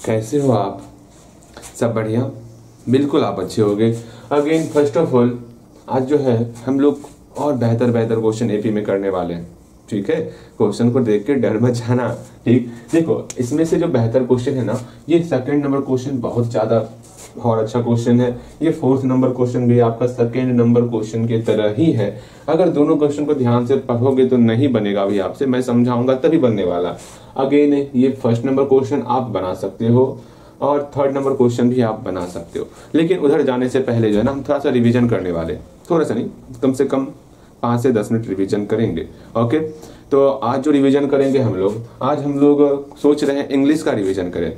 कैसे हो आप? सब बढ़िया? बिल्कुल आप अच्छे होंगे। अगेन फर्स्ट ऑफ ऑल आज जो है हम लोग और बेहतर बेहतर क्वेश्चन एपी में करने वाले हैं। ठीक है, क्वेश्चन को देख के डर मत जाना। ठीक, देखो इसमें से जो बेहतर क्वेश्चन है ना, ये सेकंड नंबर क्वेश्चन बहुत ज्यादा और अच्छा क्वेश्चन है। ये फोर्थ नंबर क्वेश्चन भी आपका सेकंड नंबर क्वेश्चन की तरह ही है। अगर दोनों क्वेश्चन को ध्यान से पढ़ोगे तो नहीं बनेगा भी, आपसे मैं समझाऊंगा तभी बनने वाला। अगेन ये फर्स्ट नंबर क्वेश्चन आप बना सकते हो और थर्ड नंबर क्वेश्चन भी आप बना सकते हो, लेकिन उधर जाने से पहले जो है ना हम थोड़ा सा रिवीजन करने वाले, थोड़ा सा नहीं कम से कम 5 से 10 मिनट रिवीजन करेंगे। ओके, तो आज जो रिवीजन करेंगे आज हम लोग सोच रहे हैं इंग्लिश का रिवीजन करें।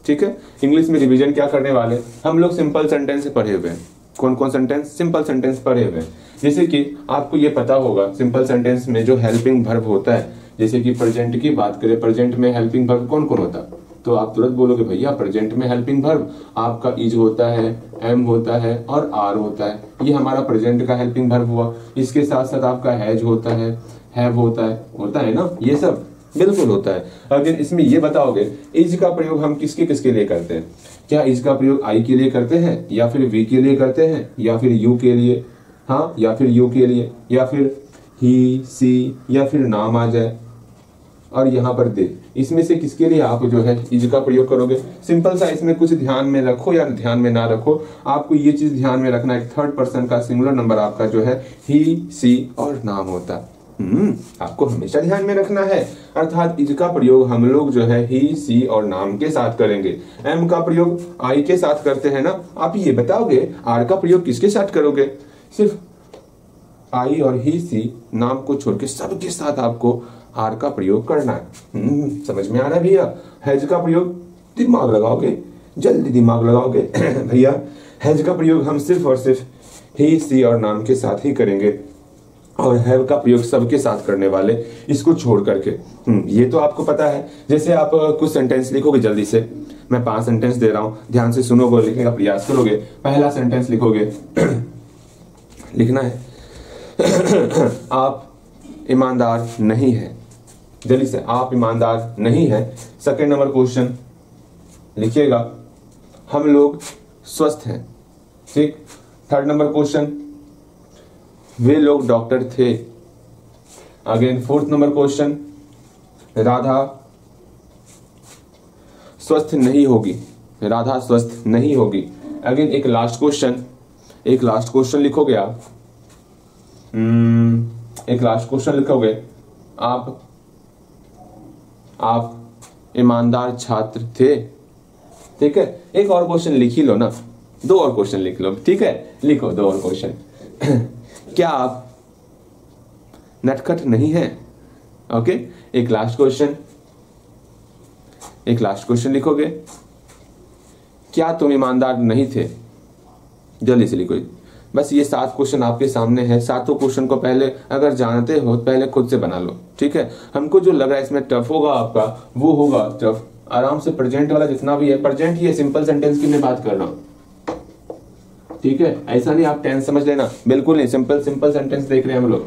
ठीक है, इंग्लिश में रिवीजन क्या करने वाले, हम लोग सिंपल सेंटेंस पढ़े हुए हैं। कौन कौन सेंटेंस? सिंपल सेंटेंस पढ़े हुए हैं। जैसे कि आपको ये पता होगा सिंपल सेंटेंस में जो हेल्पिंग वर्ब होता है, जैसे कि प्रेजेंट की बात करें, प्रेजेंट में हेल्पिंग वर्ब कौन कौन होता है? तो आप तुरंत बोलोगे भैया प्रेजेंट में हेल्पिंग वर्ब आपका इज होता है, एम होता है और आर होता है। ये हमारा प्रेजेंट का हेल्पिंग वर्ब हुआ। इसके साथ साथ आपका हैज होता है, हैव होता है ना, ये सब बिल्कुल होता है। अगर इसमें ये बताओगे इज का प्रयोग हम किसके किसके लिए करते हैं? क्या इज का प्रयोग आई के लिए करते हैं, या फिर वी के लिए करते हैं, या फिर यू के लिए, हाँ, या फिर यू के लिए, या फिर ही सी, या फिर नाम आ जाए और यहाँ पर दे, इसमें से किसके लिए आप जो है इज का प्रयोग करोगे? सिंपल सा, इसमें कुछ ध्यान में रखो या ध्यान में ना रखो, आपको ये चीज ध्यान में रखना है, थर्ड पर्सन का सिंगुलर नंबर आपका जो है ही सी और नाम होता है। आपको हमेशा ध्यान में रखना है। अर्थात इज का प्रयोग हम लोग जो है ही सी और नाम के साथ करेंगे। एम का प्रयोग आई के साथ करते हैं ना, आप ये बताओगे आर का प्रयोग किसके साथ करोगे? सिर्फ आई और ही सी नाम को छोड़ के सबके साथ आपको आर का प्रयोग करना है। समझ में आ रहा है भैया? हैज का प्रयोग दिमाग लगाओगे, जल्दी दिमाग लगाओगे भैया। हैज का प्रयोग हम सिर्फ और सिर्फ ही सी और नाम के साथ ही करेंगे और हैव का प्रयोग सबके साथ करने वाले, इसको छोड़ करके। ये तो आपको पता है। जैसे आप कुछ सेंटेंस लिखोगे, जल्दी से मैं 5 सेंटेंस दे रहा हूं, ध्यान से सुनोगे, लिखने का प्रयास करोगे। पहला सेंटेंस लिखोगे लिखना है आप ईमानदार नहीं है। जल्दी से, आप ईमानदार नहीं है। सेकंड नंबर क्वेश्चन लिखिएगा हम लोग स्वस्थ हैं। ठीक, थर्ड नंबर क्वेश्चन वे लोग डॉक्टर थे। Again fourth number question Radha स्वस्थ नहीं होगी, राधा स्वस्थ नहीं होगी। अगेन एक लास्ट क्वेश्चन लिखोगे आप, एक लास्ट क्वेश्चन लिखोगे आप ईमानदार छात्र थे। ठीक है, एक और क्वेश्चन लिख ही लो ना, 2 और क्वेश्चन लिख लो। ठीक है, लिखो 2 और क्वेश्चन क्या आप नटखट नहीं है? ओके, एक लास्ट क्वेश्चन लिखोगे क्या तुम ईमानदार नहीं थे? जल्दी से लिखो। बस ये 7 क्वेश्चन आपके सामने है। 7 क्वेश्चन को पहले अगर जानते हो पहले खुद से बना लो। ठीक है, हमको जो लग रहा है इसमें टफ होगा आपका, वो होगा टफ। आराम से प्रेजेंट वाला जितना भी है, प्रेजेंट ये सिंपल सेंटेंस की मैं बात कर रहा हूं। ठीक है, ऐसा नहीं आप टेंस समझ लेना, बिल्कुल नहीं। सिंपल सेंटेंस देख रहे हैं हम लोग।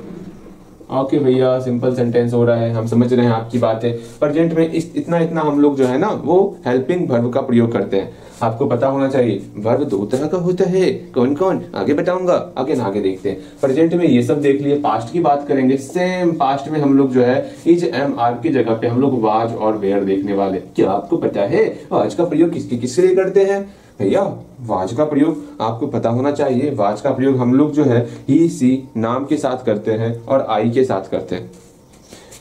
ओके भैया, सिंपल सेंटेंस हो रहा है, हम समझ रहे हैं आपकी बातें। प्रेजेंट में इतना हम लोग जो है ना वो हेल्पिंग वर्ब का प्रयोग करते हैं। आपको पता होना चाहिए वर्ब 2 तरह का होता है। कौन कौन आगे बताऊंगा, आगे देखते हैं। प्रेजेंट में ये सब देख लिए। पास्ट की बात करेंगे, सेम पास्ट में हम लोग जो है इज एम आर की जगह पे हम लोग वाज और वेयर देखने वाले। क्या आपको पता है वाज का प्रयोग किसके लिए करते हैं? भैया वाज का प्रयोग आपको पता होना चाहिए। वाज का प्रयोग हम लोग जो है ही सी नाम के साथ करते हैं और आई के साथ करते हैं।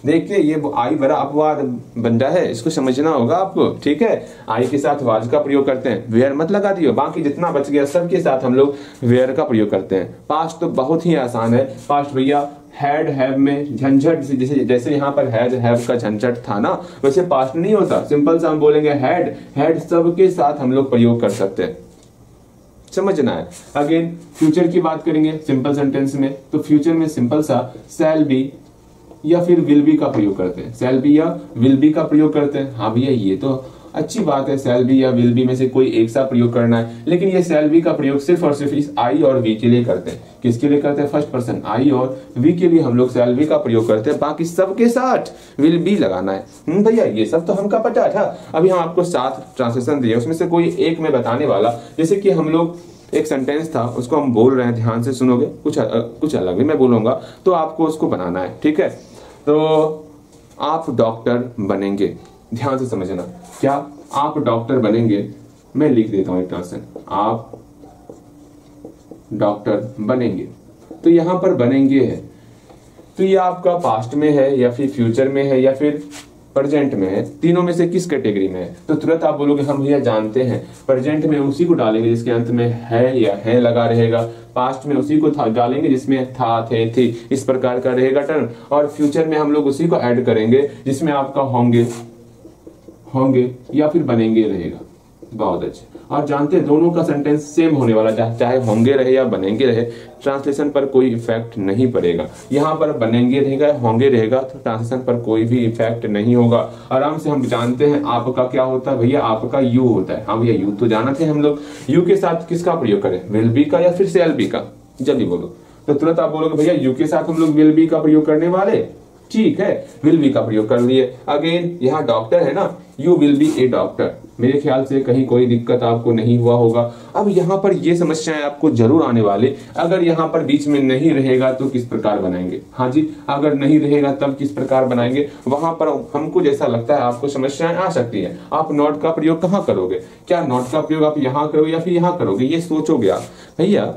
देखिए ये आई बड़ा अपवाद बन रहा है, इसको समझना होगा आपको। ठीक है, आई के साथ वाज का प्रयोग करते हैं, वेयर मत लगा दियो। बाकी जितना बच गया सबके साथ हम लोग वेयर का प्रयोग करते हैं। पास्ट तो बहुत ही आसान है। पास्ट भैया हैड हैव में झंझट, जैसे यहाँ पर हैड हैव का झंझट था ना, वैसे पास्ट नहीं होता। सिंपल सा हम बोलेंगे हैड सबके साथ हम लोग प्रयोग कर सकते हैं, समझना है। अगेन फ्यूचर की बात करेंगे सिंपल सेंटेंस में, तो फ्यूचर में सिंपल सा शैल बी या फिर विल बी का प्रयोग करते हैं। शैल बी या विल बी का प्रयोग करते हैं। हाँ भैया ये तो अच्छी बात है, शैल बी या विल बी में से कोई एक सा प्रयोग करना है, लेकिन ये शैल बी का प्रयोग सिर्फ और सिर्फ इस आई और वी के लिए करते हैं। किसके लिए करते हैं? फर्स्ट पर्सन आई और वी के लिए हम लोग शैल बी का प्रयोग करते हैं, बाकी सबके साथ विल बी लगाना है। भैया ये सब तो हमका पता था। अभी हम आपको 7 ट्रांसलेशन दिए, उसमें से कोई एक में बताने वाला। जैसे कि हम लोग एक सेंटेंस था, उसको हम बोल रहे हैं, ध्यान से सुनोगे, कुछ अलग भी मैं बोलूंगा तो आपको उसको बनाना है, ठीक है? तो आप डॉक्टर बनेंगे, ध्यान से समझना। क्या आप डॉक्टर बनेंगे? मैं लिख देता हूं एक ट्रांसलेशन, आप डॉक्टर बनेंगे। तो यहां पर बनेंगे है, तो ये आपका पास्ट में है या फिर फ्यूचर में है या फिर प्रेजेंट में है? तीनों में से किस कैटेगरी में है? तो तुरंत आप बोलोगे हम भैया जानते हैं, प्रेजेंट में उसी को डालेंगे जिसके अंत में है या है लगा रहेगा, पास्ट में उसी को डालेंगे जिसमें था, थे, थी, इस प्रकार का रहेगा टर्म, और फ्यूचर में हम लोग उसी को ऐड करेंगे जिसमें आपका होंगे या फिर बनेंगे रहेगा। बहुत अच्छे। और जानते हैं दोनों का सेंटेंस सेम होने वाला, चाहे होंगे रहे या बनेंगे रहे, ट्रांसलेशन पर कोई इफेक्ट नहीं पड़ेगा। यहाँ पर बनेंगे रहेगा, होंगे रहेगा, तो ट्रांसलेशन पर कोई भी इफेक्ट नहीं होगा। आराम से हम जानते हैं आपका क्या होता है भैया, आपका यू होता है। हाँ भैया यू तो जाना थे हम लोग। यू के साथ किसका प्रयोग करें? विल बी का या फिर शैल बी का? जल्दी बोलो। तो तुरंत आप बोलोगे भैया यू के साथ हम लोग विल बी का प्रयोग करने वाले, ठीक है, विल बी का प्रयोग कर लिए। अगेन यहाँ डॉक्टर है ना, you will be A doctor. मेरे ख्याल से कहीं कोई दिक्कत आपको नहीं हुआ होगा। अब यहाँ पर ये समस्याएं आपको जरूर आने वाले, अगर यहाँ पर बीच में नहीं रहेगा तो किस प्रकार बनाएंगे? हाँ जी, अगर नहीं रहेगा तब किस प्रकार बनाएंगे? वहां पर हमको जैसा लगता है आपको समस्याएं आ सकती है। आप नॉट का प्रयोग कहाँ करोगे? क्या नॉट का प्रयोग आप यहाँ करोगे या फिर यहाँ करोगे? ये सोचोगे आप भैया।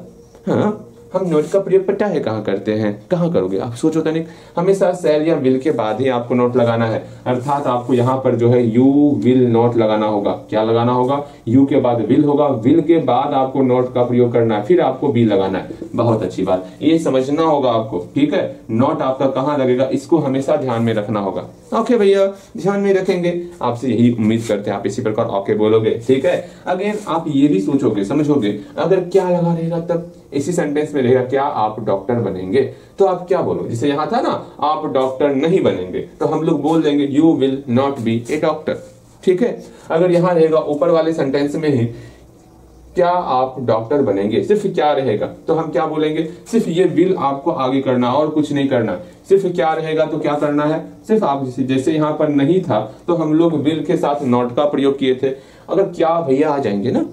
हाँ, हम नोट का प्रयोग पता है कहाँ करते हैं, कहाँ करोगे? आप सोचो तनिक। हमेशा शैल या विल के बाद ही आपको नोट लगाना है, अर्थात आपको यहाँ पर जो है यू विल नोट लगाना होगा। क्या लगाना होगा? यू के बाद विल होगा, विल के बाद आपको नोट का प्रयोग करना है, फिर आपको बी लगाना है। बहुत अच्छी बात, ये समझना होगा आपको, ठीक है? नोट आपका कहाँ लगेगा इसको हमेशा ध्यान में रखना होगा। ओके भैया, ध्यान में रखेंगे, आपसे यही उम्मीद करते हैं आप इसी प्रकार ओके बोलोगे, ठीक है? अगेन आप ये भी सोचोगे, समझोगे, अगर क्या लगा रहेगा तब इसी सेंटेंस में रहेगा क्या आप डॉक्टर बनेंगे, तो आप क्या बोलो? जैसे यहां था ना, आप डॉक्टर नहीं बनेंगे, तो हम लोग बोल देंगे you will not be A doctor, ठीक है? अगर यहां रहेगा ऊपर वाले सेंटेंस में ही क्या आप डॉक्टर बनेंगे, सिर्फ क्या रहेगा तो हम क्या बोलेंगे? सिर्फ ये विल आपको आगे करना और कुछ नहीं करना। सिर्फ क्या रहेगा तो क्या करना है? सिर्फ आप जैसे यहाँ पर नहीं था तो हम लोग विल के साथ नॉट का प्रयोग किए थे। अगर क्या भैया आ जाएंगे ना,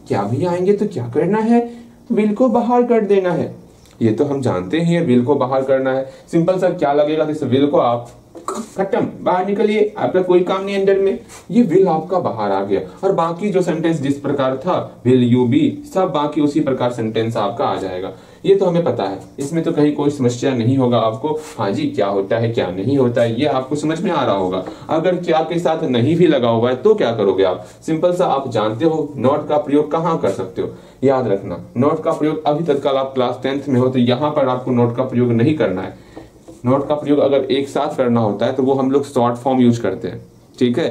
क्या भैया आएंगे तो क्या करना है? विल को बाहर कर देना है। ये तो हम जानते ही है, विल को बाहर करना है। सिंपल सा क्या लगेगा? इस विल को आप खत्म, बाहर निकलिए, आपका कोई काम नहीं अंदर में। ये विल आपका बाहर आ गया और बाकी जो सेंटेंस जिस प्रकार था विल यू बी, सब बाकी उसी प्रकार सेंटेंस आपका आ जाएगा। ये तो हमें पता है, इसमें तो कहीं कोई समस्या नहीं होगा आपको। हाँ जी, क्या होता है क्या नहीं होता है ये आपको समझ में आ रहा होगा। अगर क्या के साथ नहीं भी लगा हुआ है तो क्या करोगे आप? सिंपल सा आप जानते हो नॉट का प्रयोग कहाँ कर सकते हो, याद रखना। नॉट का प्रयोग अभी तत्काल आप क्लास 10th में हो तो यहाँ पर आपको नॉट का प्रयोग नहीं करना है। नोट का प्रयोग अगर एक साथ करना होता है तो वो हम लोग शॉर्ट फॉर्म यूज करते हैं, ठीक है?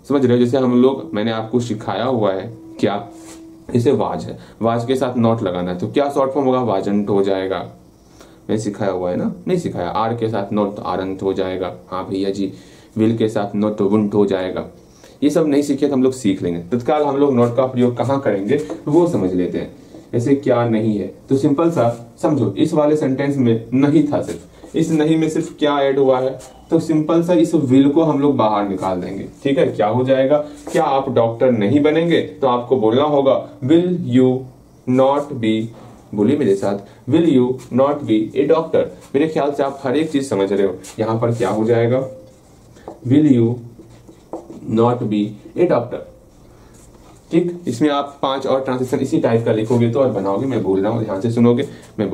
समझ रहे हो? जैसे हम लोग, मैंने आपको सिखाया हुआ है क्या, इसे वाज है, वाज के साथ नोट लगाना है तो क्या शॉर्ट फॉर्म होगा? वाजंट हो जाएगा। मैं सिखाया हुआ है ना? नहीं सिखाया। आर के साथ नोट तो आरंत हो जाएगा। हाँ भैया जी। विल के साथ नोट तो वुंट हो जाएगा। ये सब नहीं सीखे तो हम लोग सीख लेंगे। तत्काल हम लोग नोट का प्रयोग कहाँ करेंगे वो समझ लेते हैं। ऐसे क्या नहीं है तो सिंपल सा समझो, इस वाले सेंटेंस में नहीं था, सिर्फ इस नहीं में सिर्फ क्या ऐड हुआ है, तो सिंपल सा इस विल को हम लोग बाहर निकाल देंगे, ठीक है? क्या हो जाएगा? क्या आप डॉक्टर नहीं बनेंगे तो आपको बोलना होगा विल यू नॉट बी, बोलिए मेरे साथ, will you not be A doctor. मेरे ख्याल से आप हर एक चीज समझ रहे हो। यहां पर क्या हो जाएगा? Will you not be A doctor, ठीक? इसमें आप 5 और ट्रांसलेशन इसी टाइप का लिखोगे तो और बनाओगे। मैं बोल रहा हूँ, ध्यान से सुनोगे। मैं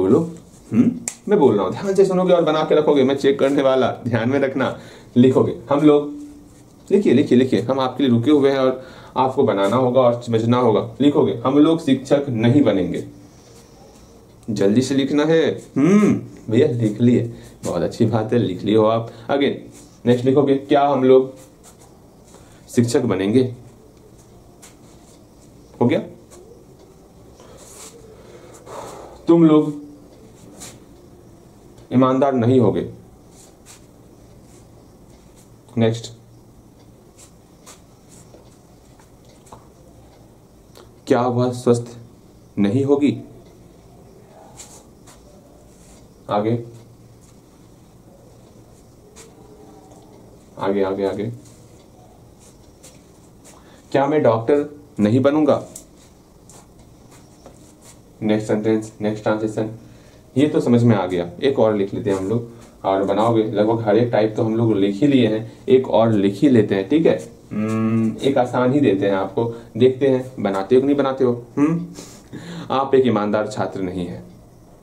मैं बोल रहा हूँ, ध्यान से सुनोगे और बना के रखोगे। मैं चेक करने वाला, ध्यान में रखना। लिखोगे, हम लोग लिखिए लिखिए लिखिए, हम आपके लिए रुके हुए हैं और आपको बनाना होगा और समझना होगा। लिखोगे, हम लोग शिक्षक नहीं बनेंगे। जल्दी से लिखना है। भैया लिख लिए, बहुत अच्छी बात है, लिख लिए हो आप। अगेन नेक्स्ट लिखोगे, क्या हम लोग शिक्षक बनेंगे? हो गया। तुम लोग ईमानदार नहीं होगे। नेक्स्ट, क्या वह स्वस्थ नहीं होगी? आगे आगे आगे आगे, क्या मैं डॉक्टर नहीं बनूंगा? Next sentence, next transition. ये तो समझ में आ गया। एक और लिख लेते हैं हम लोग, और बनाओगे लगभग हर एक टाइप तो हम लोग लिख ही लिए हैं, एक और लिख ही लेते हैं, ठीक है। एक आसान ही देते हैं आपको, देखते हैं बनाते हो कि नहीं बनाते हो। आप एक ईमानदार छात्र नहीं है,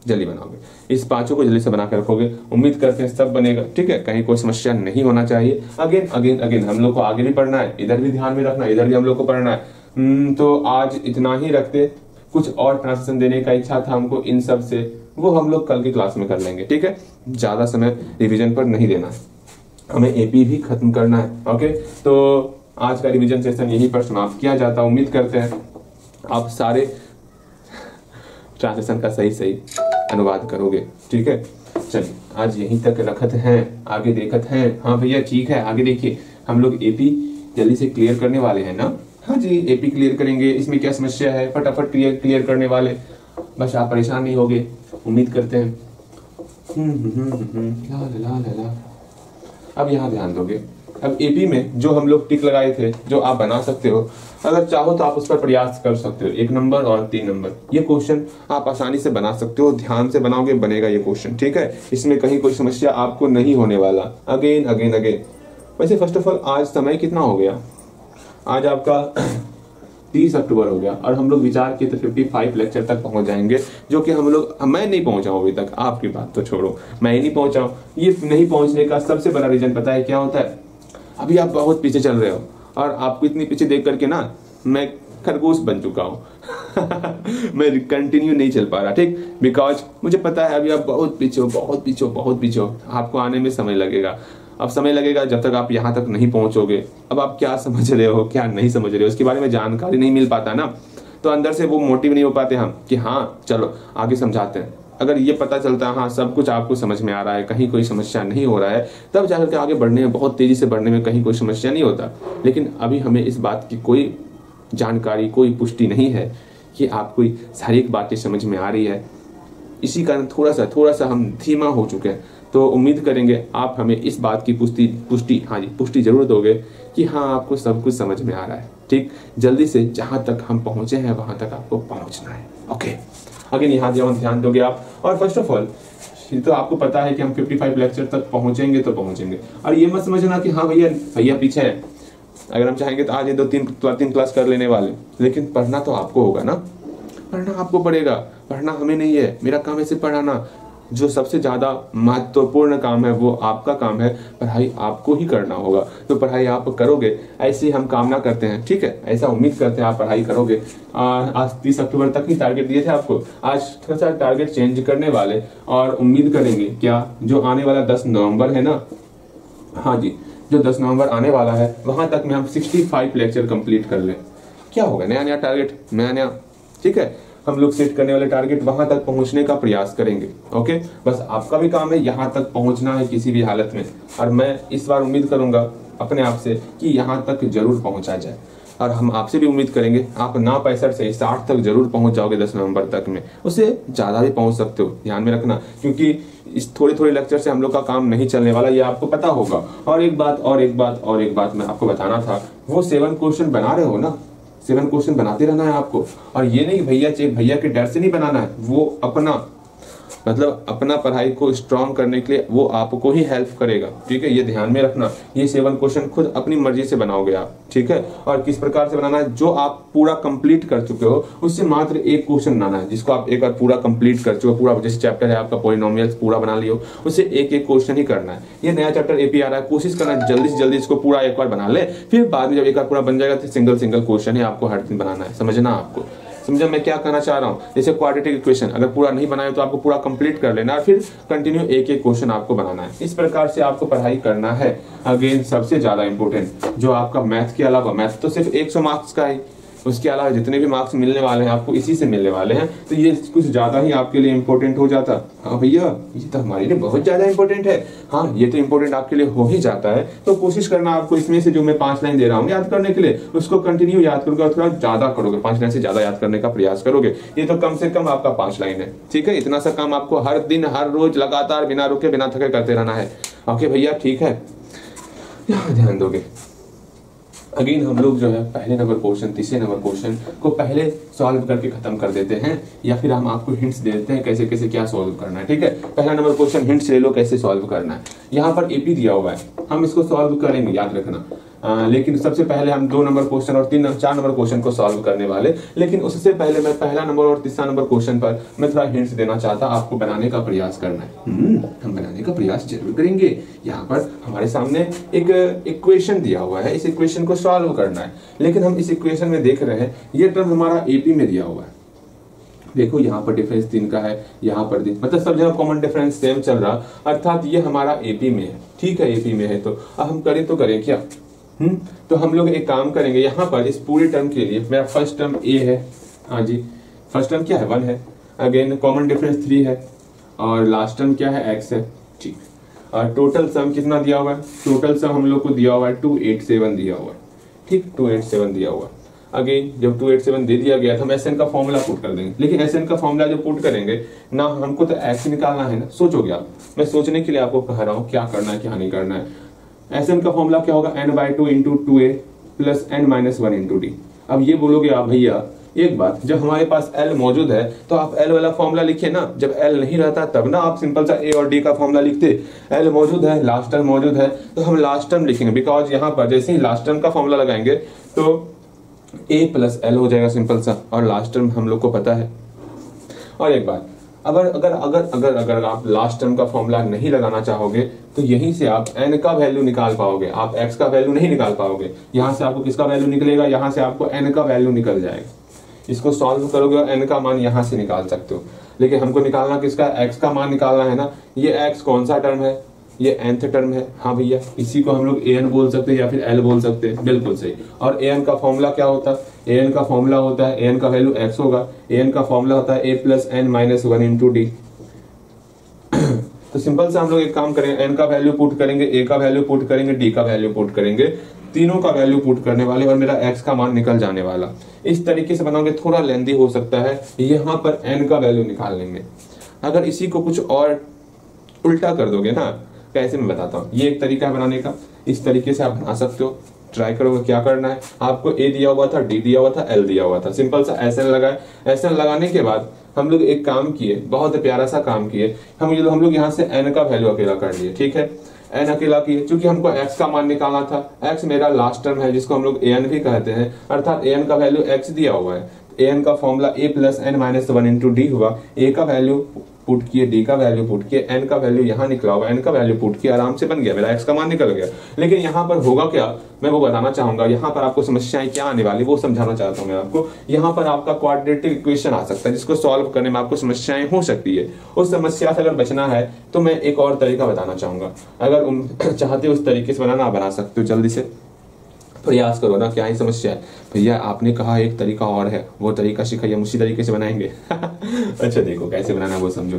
जल्दी बनाओगे। इस पांचों को जल्दी से बना कर रखोगे, उम्मीद करते हैं सब बनेगा, ठीक है। कहीं कोई समस्या नहीं होना चाहिए। अगेन अगेन अगेन हम लोग को आगे भी पढ़ना है, इधर भी ध्यान में रखना है, इधर भी हम लोग को पढ़ना है। तो आज इतना ही रखते, कुछ और ट्रांसलेशन देने का इच्छा था हमको इन सब से, वो हम लोग कल की क्लास में कर लेंगे, ठीक है। ज्यादा समय रिवीजन पर नहीं देना है, हमें एपी भी खत्म करना है। ओके, तो आज का रिवीजन सेशन यहीं पर समाप्त किया जाता है। उम्मीद करते हैं आप सारे ट्रांसलेशन का सही सही अनुवाद करोगे, ठीक है। चलिए आज यहीं तक रखत हैं, आगे देखत हैं। हाँ भैया ठीक है, आगे देखिए, हम लोग एपी जल्दी से क्लियर करने वाले हैं ना। हाँ जी, एपी क्लियर करेंगे, इसमें क्या समस्या है, फटाफट क्लियर करने वाले, बस आप परेशान नहीं होगे, उम्मीद करते हैं। ला ला ला ला। अब यहाँ ध्यान दोगे, अब एपी में जो हम लोग टिक लगाए थे, जो आप बना सकते हो, अगर चाहो तो आप उस पर प्रयास कर सकते हो। 1 नंबर और 3 नंबर, ये क्वेश्चन आप आसानी से बना सकते हो, ध्यान से बनाओगे बनेगा ये क्वेश्चन, ठीक है। इसमें कहीं कोई समस्या आपको नहीं होने वाला। Again again again. वैसे फर्स्ट ऑफ ऑल आज समय कितना हो गया, आज आपका 30 अक्टूबर हो गया, और हम लोग विचार किए तो 55 लेक्चर तक पहुंच जाएंगे, जो कि हम लोग, मैं नहीं पहुंचा हूं अभी तक, आपकी बात तो छोड़ो, मैं ही नहीं पहुंचा हूं। ये नहीं पहुंचने का सबसे बड़ा रीजन पता है क्या होता है? अभी आप बहुत पीछे चल रहे हो, और आपको इतनी पीछे देख करके ना मैं खरगोश बन चुका हूं। मैं कंटिन्यू नहीं चल पा रहा, ठीक, बिकॉज मुझे पता है अभी आप बहुत पीछे हो, बहुत पीछे हो, बहुत पीछे हो। आपको आने में समय लगेगा, अब समय लगेगा जब तक आप यहाँ तक नहीं पहुंचोगे। अब आप क्या समझ रहे हो, क्या नहीं समझ रहे हो, इसके बारे में जानकारी नहीं मिल पाता ना, तो अंदर से वो मोटिव नहीं हो पाते हम कि हाँ चलो आगे समझाते हैं। अगर ये पता चलता है हाँ सब कुछ आपको समझ में आ रहा है, कहीं कोई समस्या नहीं हो रहा है, तब जाकर के आगे बढ़ने में, बहुत तेजी से बढ़ने में कहीं कोई समस्या नहीं होता। लेकिन अभी हमें इस बात की कोई जानकारी, कोई पुष्टि नहीं है कि आपको सारी एक बातें समझ में आ रही है। इसी कारण थोड़ा सा हम धीमा हो चुके हैं। तो उम्मीद करेंगे आप हमें इस बात की पुष्टि जरूर दोगे कि हाँ आपको सब कुछ समझ में आ रहा है, ठीक। जल्दी से जहां तक हम पहुंचे हैं वहां तक आपको पहुंचना है। ओके, अगेन यहाँ ध्यान दोगे आप। और फर्स्ट ऑफ ऑल तो आपको पता है कि हम 55 लेक्चर तक पहुंचेंगे तो पहुंचेंगे, और ये मत समझना कि हाँ भैया पीछे है। अगर हम चाहेंगे तो आज ये 2-3 क्लास कर लेने वाले, लेकिन पढ़ना तो आपको होगा ना, पढ़ना आपको पड़ेगा, पढ़ना हमें नहीं है। मेरा काम है सिर्फ पढ़ाना। जो सबसे ज्यादा महत्वपूर्ण काम है वो आपका काम है, पढ़ाई आपको ही करना होगा। तो पढ़ाई आप करोगे, ऐसी हम कामना करते हैं, ठीक है, ऐसा उम्मीद करते हैं आप पढ़ाई करोगे। आज 30 अक्टूबर तक ही टारगेट दिए थे आपको, आज थोड़ा सा टारगेट चेंज करने वाले, और उम्मीद करेंगे क्या जो आने वाला 10 नवंबर है ना, हाँ जी, जो 10 नवंबर आने वाला है वहां तक में हम 65 लेक्चर कंप्लीट कर ले। क्या होगा, नया टारगेट, नया, ठीक है, हम लोग सेट करने वाले टारगेट वहां तक पहुंचने का प्रयास करेंगे। ओके, बस आपका भी काम है यहां तक पहुंचना है किसी भी हालत में, और मैं इस बार उम्मीद करूंगा अपने आप से कि यहां तक जरूर पहुंचा जाए। और हम आपसे भी उम्मीद करेंगे आप ना 65 से 60 तक जरूर पहुंच जाओगे 10 नवंबर तक में, उससे ज्यादा भी पहुंच सकते हो, ध्यान में रखना, क्योंकि इस थोड़े लेक्चर से हम लोग का काम नहीं चलने वाला, ये आपको पता होगा। और एक बात मैं आपको बताना था, वो 7 क्वेश्चन बना रहे हो ना, 7 क्वेश्चन बनाते रहना है आपको। और ये नहीं भैया के डर से नहीं बनाना है, वो अपना पढ़ाई को स्ट्रॉन्ग करने के लिए वो आपको ही हेल्प करेगा, ठीक है, ये ध्यान में रखना। ये 7 क्वेश्चन खुद अपनी मर्जी से बनाओगे आप, ठीक है। और किस प्रकार से बनाना है, जो आप पूरा कंप्लीट कर चुके हो उससे मात्र एक क्वेश्चन बनाना है, जिसको आप एक बार पूरा कंप्लीट कर चुके हो, पूरा जैसे चैप्टर है आपका पॉलिनोमियल्स पूरा बना लियो, उससे एक क्वेश्चन ही करना है। ये नया चैप्टर एपी आ रहा है, कोशिश करना जल्दी से जल्दी इसको पूरा एक बार बना ले, फिर बाद में जब एक बार पूरा बन जाएगा तो सिंगल क्वेश्चन ही आपको हर दिन बनाना है। समझना आपको, समझा मैं क्या कहना चाह रहा हूँ। जैसे क्वाड्रेटिक इक्वेशन अगर पूरा नहीं बनाए तो आपको पूरा कंप्लीट कर लेना, फिर कंटिन्यू एक क्वेश्चन आपको बनाना है। इस प्रकार से आपको पढ़ाई करना है। अगेन सबसे ज्यादा इंपॉर्टेंट जो आपका मैथ के अलावा, मैथ तो सिर्फ 100 मार्क्स का है, उसके अलावा जितने भी मार्क्स मिलने वाले हैं आपको इसी से मिलने वाले हैं, तो ये कुछ ज़्यादा ही आपके लिए इंपॉर्टेंट हो जाता। हाँ भैया ये तो हमारे लिए बहुत ज़्यादा इंपॉर्टेंट है, हाँ ये तो इंपॉर्टेंट आपके लिए हो ही जाता है। तो कोशिश करना आपको इसमें से जो मैं 5 लाइन दे रहा हूँ याद करने के लिए, उसको कंटिन्यू याद करोगे और थोड़ा ज़्यादा करोगे, 5 लाइन से ज़्यादा याद करने का प्रयास करोगे। ये तो कम से कम आपका 5 लाइन है, ठीक है। इतना सा काम आपको हर दिन हर रोज लगातार बिना रुके बिना थके करते रहना है। ओके भैया ठीक है, यहाँ ध्यान दोगे। अगेन हम लोग जो है पहले नंबर क्वेश्चन, तीसरे नंबर क्वेश्चन को पहले सॉल्व करके खत्म कर देते हैं, या फिर हम आपको हिंट्स दे देते हैं कैसे कैसे क्या सॉल्व करना है, ठीक है। पहला नंबर क्वेश्चन हिंट्स ले लो कैसे सॉल्व करना है। यहाँ पर एपी दिया हुआ है, हम इसको सॉल्व करेंगे याद रखना। लेकिन सबसे पहले हम 2 नंबर क्वेश्चन और 4 नंबर क्वेश्चन को सॉल्व करने वाले। लेकिन उससे पहले मैं पहला नंबर और तीसरा नंबर क्वेश्चन पर मैं थोड़ा हिंट्स देना चाहता, आपको बनाने का प्रयास करना है। हम बनाने का प्रयास जरूर करेंगे। यहाँ पर हमारे सामने एक इक्वेशन दिया हुआ है, इस इक्वेशन को सॉल्व करना है। लेकिन हम इस इक्वेशन में देख रहे हैं ये टर्म हमारा एपी में दिया हुआ है। देखो यहाँ पर डिफरेंस 3 का है, यहाँ पर मतलब सब जगह कॉमन डिफरेंस सेम चल रहा, अर्थात ये हमारा एपी में है, ठीक है। एपी में है तो अब हम करें तो करें क्या? तो हम लोग एक काम करेंगे, यहाँ पर इस पूरे टर्म के लिए मेरा फर्स्ट टर्म ए है, हाँ जी फर्स्ट टर्म क्या है 1 है, अगेन कॉमन डिफरेंस 3 है, और लास्ट टर्म क्या है x है, ठीक। और टोटल सम कितना दिया हुआ है? टोटल सम हम लोग को दिया हुआ है 287 दिया हुआ है, ठीक 287 दिया हुआ है। अगेन जब 287 दे दिया गया तो हम एसएन का फॉर्मूला पुट कर देंगे। लेकिन एसएन का फॉर्मूला जो पुट करेंगे ना, हमको तो एक्स निकालना है ना। सोचोगे आप, मैं सोचने के लिए आपको कह रहा हूँ क्या करना है क्या नहीं करना है। एसएन का फॉर्मूला क्या होगा? n/2 into 2a plus n-1 into D. अब ये बोलोगे आप भैया एक बात, जब हमारे पास L मौजूद है तो आप L वाला फॉर्मूला लिखिए ना, जब L नहीं रहता तब ना आप सिंपल सा A और D का फॉर्मूला लिखते। L मौजूद है, लास्ट टर्म मौजूद है, तो हम लास्ट टर्म लिखेंगे, बिकॉज यहाँ पर जैसे ही लास्ट टर्म का फॉर्मूला लगाएंगे तो A प्लस L हो जाएगा सिंपल सा, और लास्ट टर्म हम लोग को पता है। और एक बात, अगर अगर अगर अगर अगर आप लास्ट टर्म का फॉर्मूला नहीं लगाना चाहोगे तो यहीं से आप n का वैल्यू निकाल पाओगे, आप x का वैल्यू नहीं निकाल पाओगे। यहाँ से आपको किसका वैल्यू निकलेगा? यहाँ से आपको n का वैल्यू निकल जाएगा। इसको सॉल्व करोगे और n का मान यहाँ से निकाल सकते हो। लेकिन हमको निकालना किसका? x का मान निकालना है ना। ये x कौन सा टर्म है? ये nth टर्म है, हाँ भैया। इसी को हम लोग an बोल सकते हैं या फिर l बोल सकते हैं, बिल्कुल सही। और an का फॉर्मूला क्या होता है? an का फॉर्मूला होता है, an का वैल्यू x होगा, an का फॉर्मूला होता है a plus n-1 into D. तो सिंपल से हम लोग एक काम करेंगे, n का वैल्यू पुट करेंगे, a का वैल्यू पुट करेंगे, d का वैल्यू पुट करेंगे, तीनों का वैल्यू पुट करने वाले और मेरा x का मान निकल जाने वाला। इस तरीके से बनाओगे, थोड़ा लेंदी हो सकता है। यहाँ पर n का वैल्यू निकाल लेंगे। अगर इसी को कुछ और उल्टा कर दोगे ना, कैसे मैं बताता हूँ, ये एक तरीका है बनाने का। इस तरीके से आप बना सकते हो, ट्राई करोगे। क्या करना है आपको? a दिया हुआ था, d दिया हुआ था, l दिया हुआ था, सिंपल सा SN लगाए। SN लगाने के बाद हम लोग एक काम किए, बहुत प्यारा सा काम किए। हम लोग यहाँ से n का वैल्यू अकेला कर लिए, ठीक है। n अकेला किए, क्योंकि हमको x का मान निकालना था। x मेरा लास्ट टर्म है जिसको हम लोग an भी कहते हैं, अर्थात an का वैल्यू x दिया हुआ है। an का formula a plus n-1 into D हुआ। a का वैल्यू पुट किए, d का वैल्यू पुट किए, n का वैल्यू यहाँ निकला हुआ, n का वैल्यू पुट किया, आराम से बन गया, मेरा x का मान निकल गया। लेकिन यहाँ पर होगा क्या, मैं वो बताना चाहूंगा। यहाँ पर आपको समस्याएं क्या आने वाली वो समझाना चाहता हूँ मैं आपको। यहाँ पर आपका क्वाड्रेटिक इक्वेशन आ सकता है जिसको सॉल्व करने में आपको समस्याएं हो सकती है। उस समस्या से अगर बचना है तो मैं एक और तरीका बताना चाहूंगा। अगर चाहते हो उस तरीके से बनाना, बना सकते हो, जल्दी से प्रयास करो ना। क्या ही समस्या है भैया? आपने कहा एक तरीका और है, वो तरीका सिखाइए, हम उसी तरीके से बनाएंगे। अच्छा देखो कैसे बनाना है वो समझो।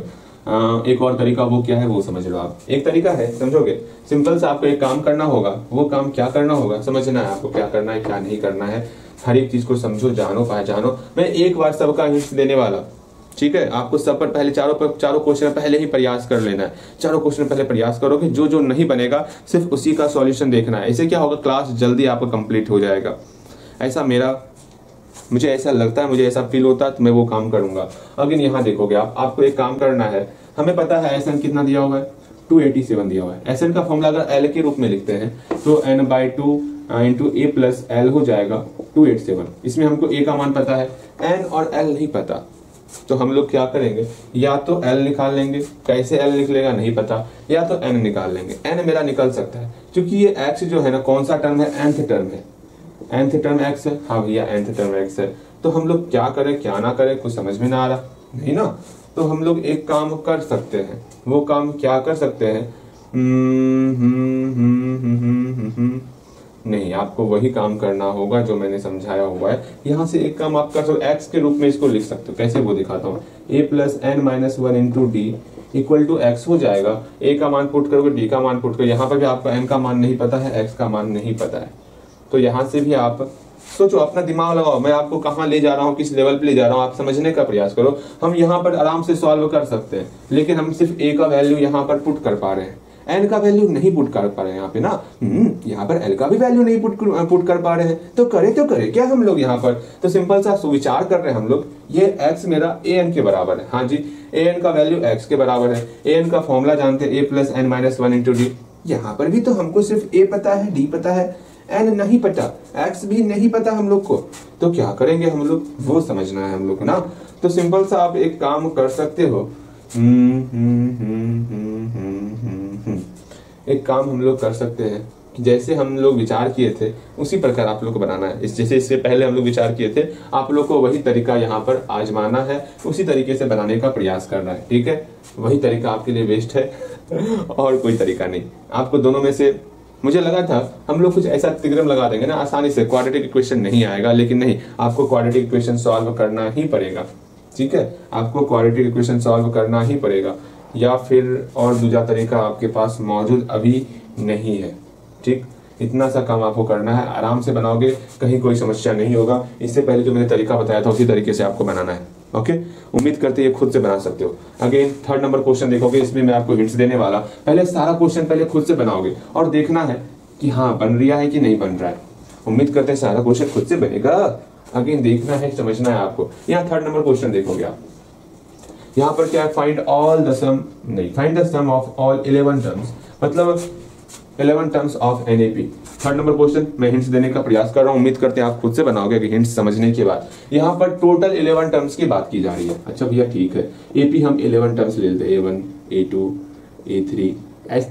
एक और तरीका वो क्या है वो समझ लो आप। एक तरीका है, समझोगे? सिंपल से आपको एक काम करना होगा। वो काम क्या करना होगा? समझना है आपको क्या करना है क्या नहीं करना है। हर एक चीज को समझो, जानो, पहचानो। मैं एक बार सबका हिंट्स देने वाला, ठीक है। आपको सब पर पहले चारों क्वेश्चन पहले ही प्रयास कर लेना है। चारों क्वेश्चन पहले प्रयास करोगे, जो जो नहीं बनेगा सिर्फ उसी का सॉल्यूशन देखना है। इससे क्या होगा, क्लास जल्दी आपका कंप्लीट हो जाएगा। ऐसा मुझे ऐसा लगता है, मुझे ऐसा फील होता है, तो मैं वो काम करूंगा। अगर यहाँ देखोगे आपको एक काम करना है। हमें पता है SN कितना दिया हुआ है? 287 दिया हुआ है। SN का फॉर्मूला अगर L के रूप में लिखते हैं तो n/2 into a plus L हो जाएगा 287। इसमें हमको a का मान पता है, n और L नहीं पता, तो हम लोग क्या करेंगे, या तो L निकाल लेंगे। कैसे L निकलेगा नहीं पता, या तो n निकाल लेंगे। n मेरा निकल सकता है क्योंकि ये x जो है ना, कौन सा टर्म है? nth टर्म है। nth टर्म x है, हाँ भैया nth टर्म x है। तो हम लोग क्या करें क्या ना करें, कुछ समझ में ना आ रहा, नहीं ना। तो हम लोग एक काम कर सकते हैं। वो काम क्या कर सकते हैं? नहीं, आपको वही काम करना होगा जो मैंने समझाया हुआ है। यहाँ से एक काम आप कर सकते हो, एक्स के रूप में इसको लिख सकते हो। कैसे वो दिखाता हूँ, a plus n minus one into d equal to x हो जाएगा। a का मान पुट करोगे, d का मान पुट करोगे, यहाँ पर भी आपको n का मान नहीं पता है, x का मान नहीं पता है, तो यहाँ से भी आप सोचो, अपना दिमाग लगाओ, मैं आपको कहाँ ले जा रहा हूँ, किस लेवल पे ले जा रहा हूँ, आप समझने का प्रयास करो। हम यहाँ पर आराम से सॉल्व कर सकते हैं, लेकिन हम सिर्फ a का वैल्यू यहाँ पर पुट कर पा रहे हैं, n का वैल्यू नहीं पुट कर पा रहे हैं यहाँ पे ना। यहाँ पर l का भी वैल्यू नहीं पुट कर पा रहे हैं, तो करे क्या हम लोग यहाँ पर। तो सिंपल सा विचार कर रहे हैं हम लोग, ये x मेरा an के बराबर है। हाँ जी, an का वैल्यू x के बराबर है। an का फॉर्मूला जानते हैं, a plus n minus one into d. यहाँ पर भी तो हमको सिर्फ a पता है, d पता है, n नहीं पता, x भी नहीं पता हम लोग को। तो क्या करेंगे हम लोग, वो समझना है हम लोग को ना। तो सिंपल सा आप एक काम कर सकते हो, एक काम हम लोग कर सकते हैं कि जैसे हम लोग विचार किए थे उसी प्रकार आप लोग को बनाना है। जैसे इससे पहले हम लोग विचार किए थे, आप लोग को वही तरीका यहाँ पर आजमाना है, उसी तरीके से बनाने का प्रयास करना है। ठीक है, वही तरीका आपके लिए बेस्ट है और कोई तरीका नहीं। आपको दोनों में से, मुझे लगा था हम लोग कुछ ऐसा तिग्रम लगा देंगे ना आसानी से, क्वाड्रेटिक इक्वेशन नहीं आएगा, लेकिन नहीं, आपको क्वाड्रेटिक इक्वेशन सॉल्व करना ही पड़ेगा। ठीक है, आपको क्वाड्रेटिक इक्वेशन सॉल्व करना ही पड़ेगा, या फिर और दूसरा तरीका आपके पास मौजूद अभी नहीं है। ठीक, इतना सा काम आपको करना है, आराम से बनाओगे, कहीं कोई समस्या नहीं होगा। इससे पहले जो मैंने तरीका बताया था उसी तरीके से आपको बनाना है। ओके, उम्मीद करते हैं खुद से बना सकते हो। अगेन थर्ड नंबर क्वेश्चन देखोगे, इसमें मैं आपको हिंट्स देने वाला। पहले सारा क्वेश्चन पहले खुद से बनाओगे और देखना है कि हाँ बन रहा है कि नहीं बन रहा है। उम्मीद करते हैं सारा क्वेश्चन खुद से बनेगा। अगेन देखना है, समझना है आपको। यहाँ थर्ड नंबर क्वेश्चन देखोगे आप, यहाँ पर क्या है, फाइंड ऑल द सम, नहीं, find the sum of all 11 terms, मतलब 11 terms of NAP। Third number question मैं हिंट्स देने का प्रयास कर रहा हूँ, उम्मीद करते हैं आप खुद से बनाओगे कि हिंट्स समझने के बाद। यहाँ पर टोटल 11 टर्म्स की बात की जा रही है। अच्छा भैया ठीक है, AP हम 11 टर्म्स ले लेते हैं, A1 A2 A3,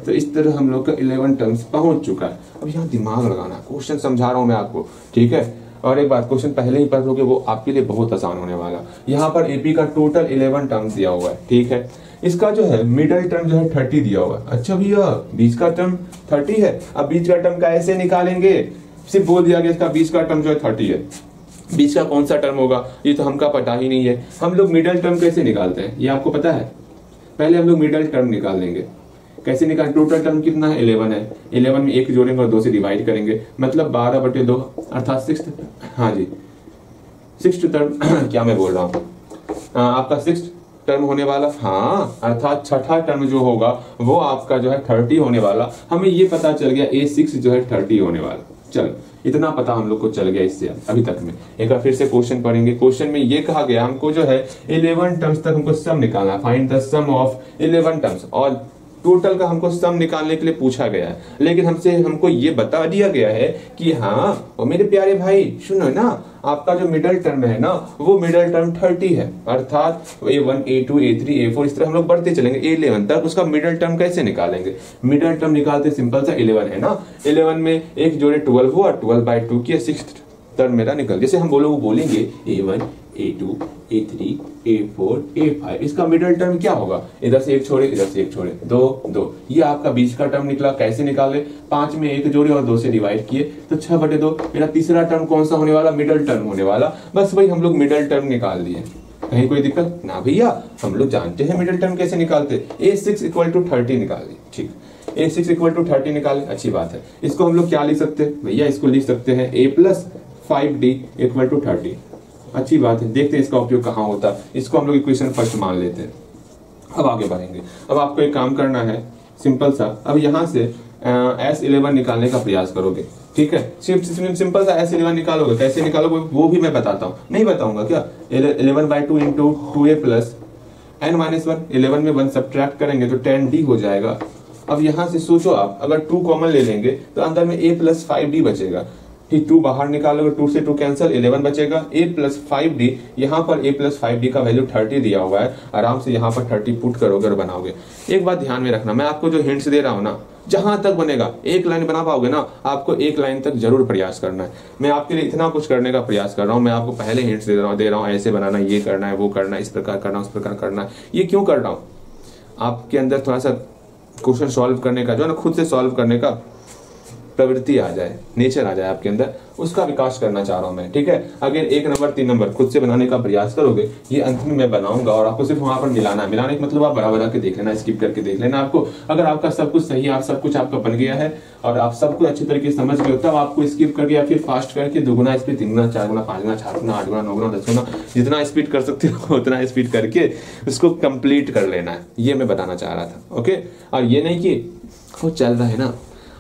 तो इस तरह हम लोग का 11 टर्म्स पहुंच चुका है। अब यहाँ दिमाग लगाना, क्वेश्चन समझा रहा हूँ मैं आपको। ठीक है, और एक बात, क्वेश्चन पहले ही पढ़ लोगे, वो आपके लिए बहुत आसान होने वाला। यहाँ पर AP का टोटल 11 टर्म्स दिया हुआ है। ठीक है, इसका जो है मिडल टर्म जो है 30 दिया हुआ है। अच्छा भैया बीच का टर्म 30 है, अब बीच का टर्म कैसे निकालेंगे, सिर्फ बोल दिया गया इसका बीच का टर्म जो है 30 है। बीच का कौन सा टर्म होगा ये तो हमका पता ही नहीं है। हम लोग मिडल टर्म कैसे निकालते हैं ये आपको पता है? पहले हम लोग मिडल टर्म निकाल लेंगे। कैसे निकाल, टोटल टर्म कितना है, 11 है। 11 में 1 जोड़ेंगे और 2 से डिवाइड करेंगे, मतलब 12/2 अर्थात 6th, हाँ जी 6th टर्म क्या मैं बोल रहा हूँ, आपका 6th टर्म होने वाला, हाँ, अर्थात छठा टर्म जो होगा वो आपका जो है 30 होने वाला। हमें ये पता चल गया A6 जो है 30 होने वाला। चलो इतना पता हम लोग को चल गया इससे अभी तक में। एक बार फिर से क्वेश्चन पढ़ेंगे। क्वेश्चन में ये कहा गया हमको जो है 11 टर्म्स तक हमको सम निकालना, find the sum of 11 terms, और टोटल का हमको सम निकालने के लिए पूछा गया है। लेकिन हमको ये बता दिया गया है कि हाँ और मेरे प्यारे भाई सुनो ना, आपका जो मिडल टर्म है ना वो मिडल टर्म 30 है, अर्थात A1 A2 A3 A4 इस तरह हम लोग बढ़ते चलेंगे A11 तक। उसका मिडल टर्म कैसे निकालेंगे, मिडल टर्म निकालते सिंपल सा 11 है ना, 11 में 1 जोड़े 12 हुआ, 12/2 किया, 6th टर्म मेरा निकल। जैसे हम बोलेंगे A1 A2 A3 A4 A5, इसका मिडल टर्म क्या होगा, इधर से 1 छोड़े इधर से 1 छोड़े, 2 ये आपका बीच का टर्म निकला। कैसे निकाले, 5 में 1 जोड़े और 2 से डिवाइड किए, तो 6/2 मेरा तीसरा टर्म कौन सा होने वाला, मिडल टर्म होने वाला। बस वही हम लोग मिडल टर्म निकाल दिए। कहीं कोई दिक्कत ना भैया, हम लोग जानते हैं मिडल टर्म कैसे निकालते। A6 = 30 निकाल दिए, ठीक, A6 = 30 निकाले, अच्छी बात है। इसको हम लोग क्या लिख सकते हैं भैया, इसको लिख सकते हैं A + 5D = 30। अच्छी बात है, देखते हैं इसका उपयोग कहाँ होता है। इसको हम लोग इक्वेशन फर्स्ट मान लेते हैं। अब आगे बढ़ेंगे। अब आपको एक काम करना है सिंपल सा, अब यहाँ से S11 निकालने का प्रयास करोगे। ठीक है, सिंपल सा S11 निकालोगे। कैसे निकालोगे वो भी मैं बताता हूँ, नहीं बताऊंगा क्या। 11/2 × 2A + n-1, 11 में 1 सब्ट्रैक्ट करेंगे तो 10D हो जाएगा। अब यहाँ से सोचो आप, अगर 2 कॉमन ले लेंगे तो अंदर में A + 5D बचेगा। ठीक, 2 बाहर निकालोगे, 2 से 2 कैंसिल, 11 बचेगा। A + 5D, यहाँ पर A + 5D का वैल्यू 30 दिया हुआ है। आराम से यहाँ पर 30 पुट करोगे और बनाओगे। एक बात ध्यान में रखना, मैं आपको जो हिंट्स दे रहा हूँ ना, जहां तक बनेगा, एक लाइन बना पाओगे ना, आपको एक लाइन तक जरूर प्रयास करना है। मैं आपके लिए इतना कुछ करने का प्रयास कर रहा हूँ। मैं आपको पहले हिंट्स दे रहा हूँ, ऐसे बनाना, ये करना है, वो करना है, इस प्रकार करना, उस प्रकार करना है। ये क्यों कर रहा हूँ, आपके अंदर थोड़ा सा क्वेश्चन सॉल्व करने का जो है ना, खुद से सॉल्व करने का प्रवृत्ति आ जाए, नेचर आ जाए आपके अंदर, उसका विकास करना चाह रहा हूं मैं। ठीक है, अगर 1 नंबर 3 नंबर खुद से बनाने का प्रयास करोगे, ये अंत में मैं बनाऊंगा और आपको सिर्फ वहां पर मिलाना है। मिलाने का मतलब आप बराबर के देख लेना, स्किप करके देख लेना। आपको अगर आपका सब कुछ सही है, आप सब कुछ आपका बन गया है और आप सब कुछ अच्छी तरीके से समझ गए, तब आपको स्किप करके या फिर फास्ट करके 2 गुना स्पीड, 3 गुना, 4 गुना, 5 गुना, 6 गुना, 8 गुना, 9 गुना, 10 गुना, जितना स्पीड कर सकते हो उतना स्पीड करके उसको कंप्लीट कर लेना है। ये मैं बताना चाह रहा था। ओके, और ये नहीं कि वो चल रहा है ना,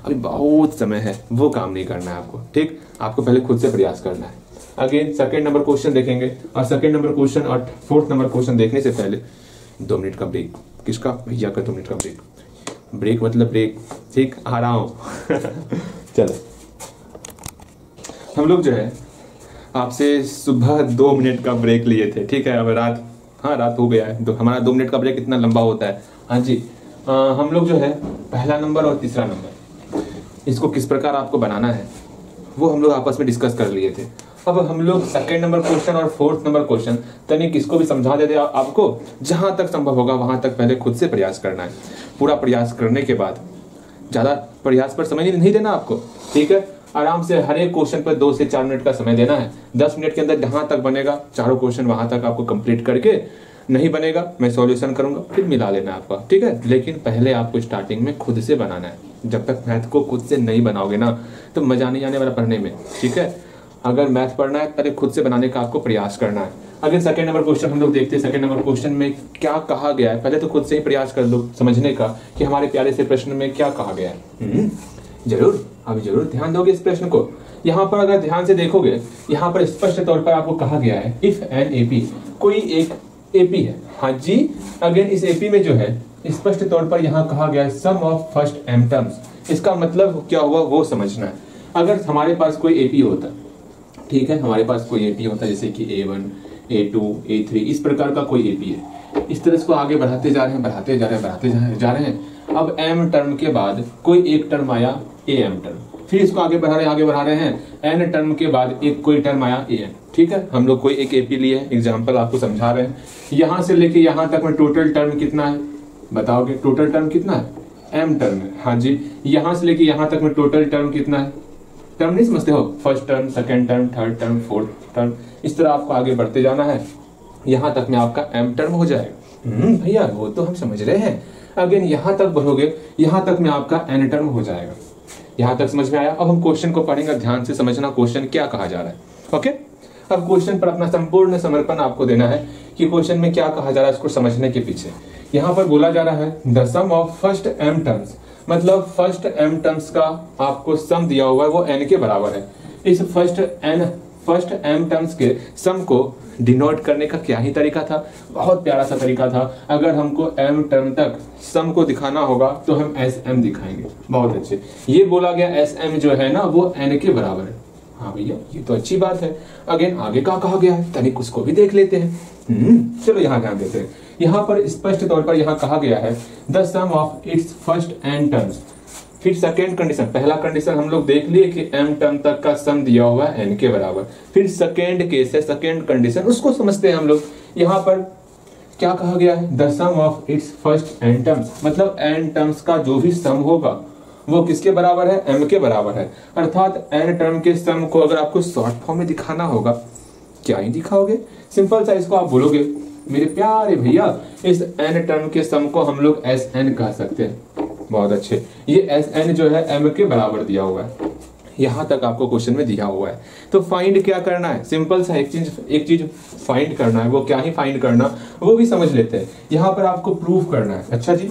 अभी बहुत समय है, वो काम नहीं करना है आपको। ठीक, आपको पहले खुद से प्रयास करना है। अगेन सेकंड नंबर क्वेश्चन देखेंगे, और सेकंड नंबर क्वेश्चन और फोर्थ नंबर क्वेश्चन देखने से पहले 2 मिनट का ब्रेक। किसका? भैया का 2 मिनट का ब्रेक। ब्रेक मतलब ब्रेक। ठीक, आ रहा हूं। चलो, हम लोग जो है आपसे सुबह 2 मिनट का ब्रेक लिए थे। ठीक है, अब रात, हाँ रात हो गया है, तो हमारा 2 मिनट का ब्रेक इतना लंबा होता है। हाँ जी, हम लोग जो है पहला नंबर और तीसरा नंबर, इसको किस प्रकार आपको बनाना है वो हम लोग आपस में डिस्कस कर लिए थे। अब हम लोग सेकंड नंबर क्वेश्चन और फोर्थ नंबर क्वेश्चन तनिक इसको भी समझा देते हैं आपको। जहां तक संभव होगा वहां तक पहले खुद से प्रयास करना है। पूरा प्रयास करने के बाद, ज्यादा प्रयास पर समय नहीं देना आपको। ठीक है, आराम से हर एक क्वेश्चन पर 2 से 4 मिनट का समय देना है। 10 मिनट के अंदर जहां तक बनेगा चारों क्वेश्चन वहां तक आपको कंप्लीट करके, नहीं बनेगा मैं सॉल्यूशन करूंगा, फिर मिला लेना आपका। ठीक है, लेकिन पहले आपको स्टार्टिंग में खुद से बनाना है। जब तक मैथ को खुद से नहीं बनाओगे ना, तो मजा नहीं आने वाला पढ़ने में। ठीक है, अगर मैथ पढ़ना है पहले खुद से बनाने का आपको प्रयास करना है। अगर सेकंड नंबर क्वेश्चन हम लोग देखते हैं, सेकंड नंबर क्वेश्चन में क्या कहा गया है, पहले तो खुद से ही प्रयास कर लो समझने का कि हमारे प्यारे से प्रश्न में क्या कहा गया है। जरूर, अभी जरूर ध्यान दोगे इस प्रश्न को। यहाँ पर अगर ध्यान से देखोगे, यहाँ पर स्पष्ट तौर पर आपको कहा गया है इफ एन एपी, कोई एक एपी है। हाँ जी, अगेन इस एपी में जो है स्पष्ट तौर पर यहाँ कहा गया है सम ऑफ फर्स्ट एम टर्म्स। इसका मतलब क्या हुआ वो समझना है। अगर हमारे पास कोई एपी होता, ठीक है, हमारे पास कोई एपी होता जैसे कि A1, A2, A3, इस प्रकार का कोई एपी है। इस तरह इसको आगे बढ़ाते जा रहे हैं, बढ़ाते जा रहे हैं। अब एम टर्म के बाद कोई एक टर्म आया AM टर्म, फिर इसको आगे बढ़ा रहे हैं। N टर्म के बाद एक कोई टर्म आया AN। ठीक है, हम लोग कोई एक एपी लिए, एग्जाम्पल आपको समझा रहे हैं। यहां से लेके यहां तक में टोटल टर्म कितना है बताओगे? टोटल टर्म कितना है? M टर्म है। हाँ जी, यहां से लेके यहां तक में टोटल टर्म कितना है? टर्म नहीं समझते हो? First term, second term, third term, fourth term, इस तरह आपको आगे बढ़ते जाना है। यहां तक में आपका M टर्म हो जाएगा। भैया वो तो हम समझ रहे हैं। अगेन यहां तक बढ़ोगे, यहां तक में आपका N टर्म हो जाएगा। यहां तक समझ में आया? अब हम क्वेश्चन को पढ़ेंगे, ध्यान से समझना क्वेश्चन क्या कहा जा रहा है। ओके, अब क्वेश्चन पर अपना संपूर्ण समर्पण आपको देना है कि क्वेश्चन में क्या कहा जा रहा है, इसको समझने के पीछे। यहाँ पर बोला जा रहा है the sum of first m terms, मतलब फर्स्ट एम टर्म्स का आपको सम दिया हुआ है वो n के बराबर है। इस फर्स्ट एम टर्म्स के सम को डिनोट करने का क्या ही तरीका था, बहुत प्यारा सा तरीका था। अगर हमको एम टर्म तक सम को दिखाना होगा तो हम SM दिखाएंगे। बहुत अच्छे, ये बोला गया SM जो है ना वो n के बराबर है। हाँ भैया ये तो अच्छी बात है। अगेन आगे क्या कहा गया है तनिक उसको भी देख लेते हैं। चलो यहाँ ध्यान देते हैं। यहाँ पर स्पष्ट तौर पर यहाँ कहा गया है the sum of its first n terms. फिर सेकेंड कंडीशन, पहला कंडीशन हम लोग देख लिए कि m टर्म तक का सम दिया हुआ है n के बराबर। फिर सेकेंड केस है, सेकेंड कंडीशन, उसको समझते हैं हम लोग। यहाँ पर क्या कहा गया है? The sum of its first n terms, मतलब n टर्म्स का जो भी सम होगा वो किसके बराबर है? M के बराबर है। अर्थात n टर्म के सम को अगर आपको शॉर्ट फॉर्म में दिखाना होगा, क्या ही दिखाओगे? सिंपल सा इसको आप बोलोगे मेरे प्यारे भैया इस n टर्म के सम को हम लोग SN कह सकते हैं। बहुत अच्छे, ये SN जो है M के बराबर दिया हुआ है। यहां तक आपको क्वेश्चन में दिया हुआ है। तो फाइंड क्या करना है? सिंपल सा एक चीज फाइंड करना है। वो क्या ही फाइंड करना वो भी समझ लेते हैं। यहाँ पर आपको प्रूव करना है। अच्छा जी,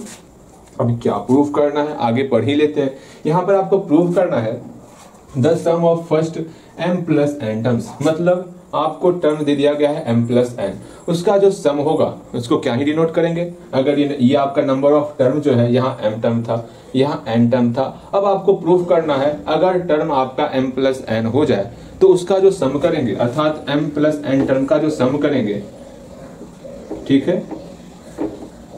अभी क्या प्रूफ करना है आगे पढ़ ही लेते हैं। यहाँ पर आपको प्रूफ करना है the sum of first m plus n terms, मतलब आपको टर्म दे दिया गया है m प्लस n, उसका जो सम होगा उसको क्या ही डिनोट करेंगे? अगर ये आपका नंबर ऑफ टर्म जो है, यहाँ m टर्म था, यहाँ n टर्म था। अब आपको प्रूफ करना है अगर टर्म आपका m प्लस n हो जाए तो उसका जो सम करेंगे, अर्थात m प्लस n टर्म का जो सम करेंगे, ठीक है,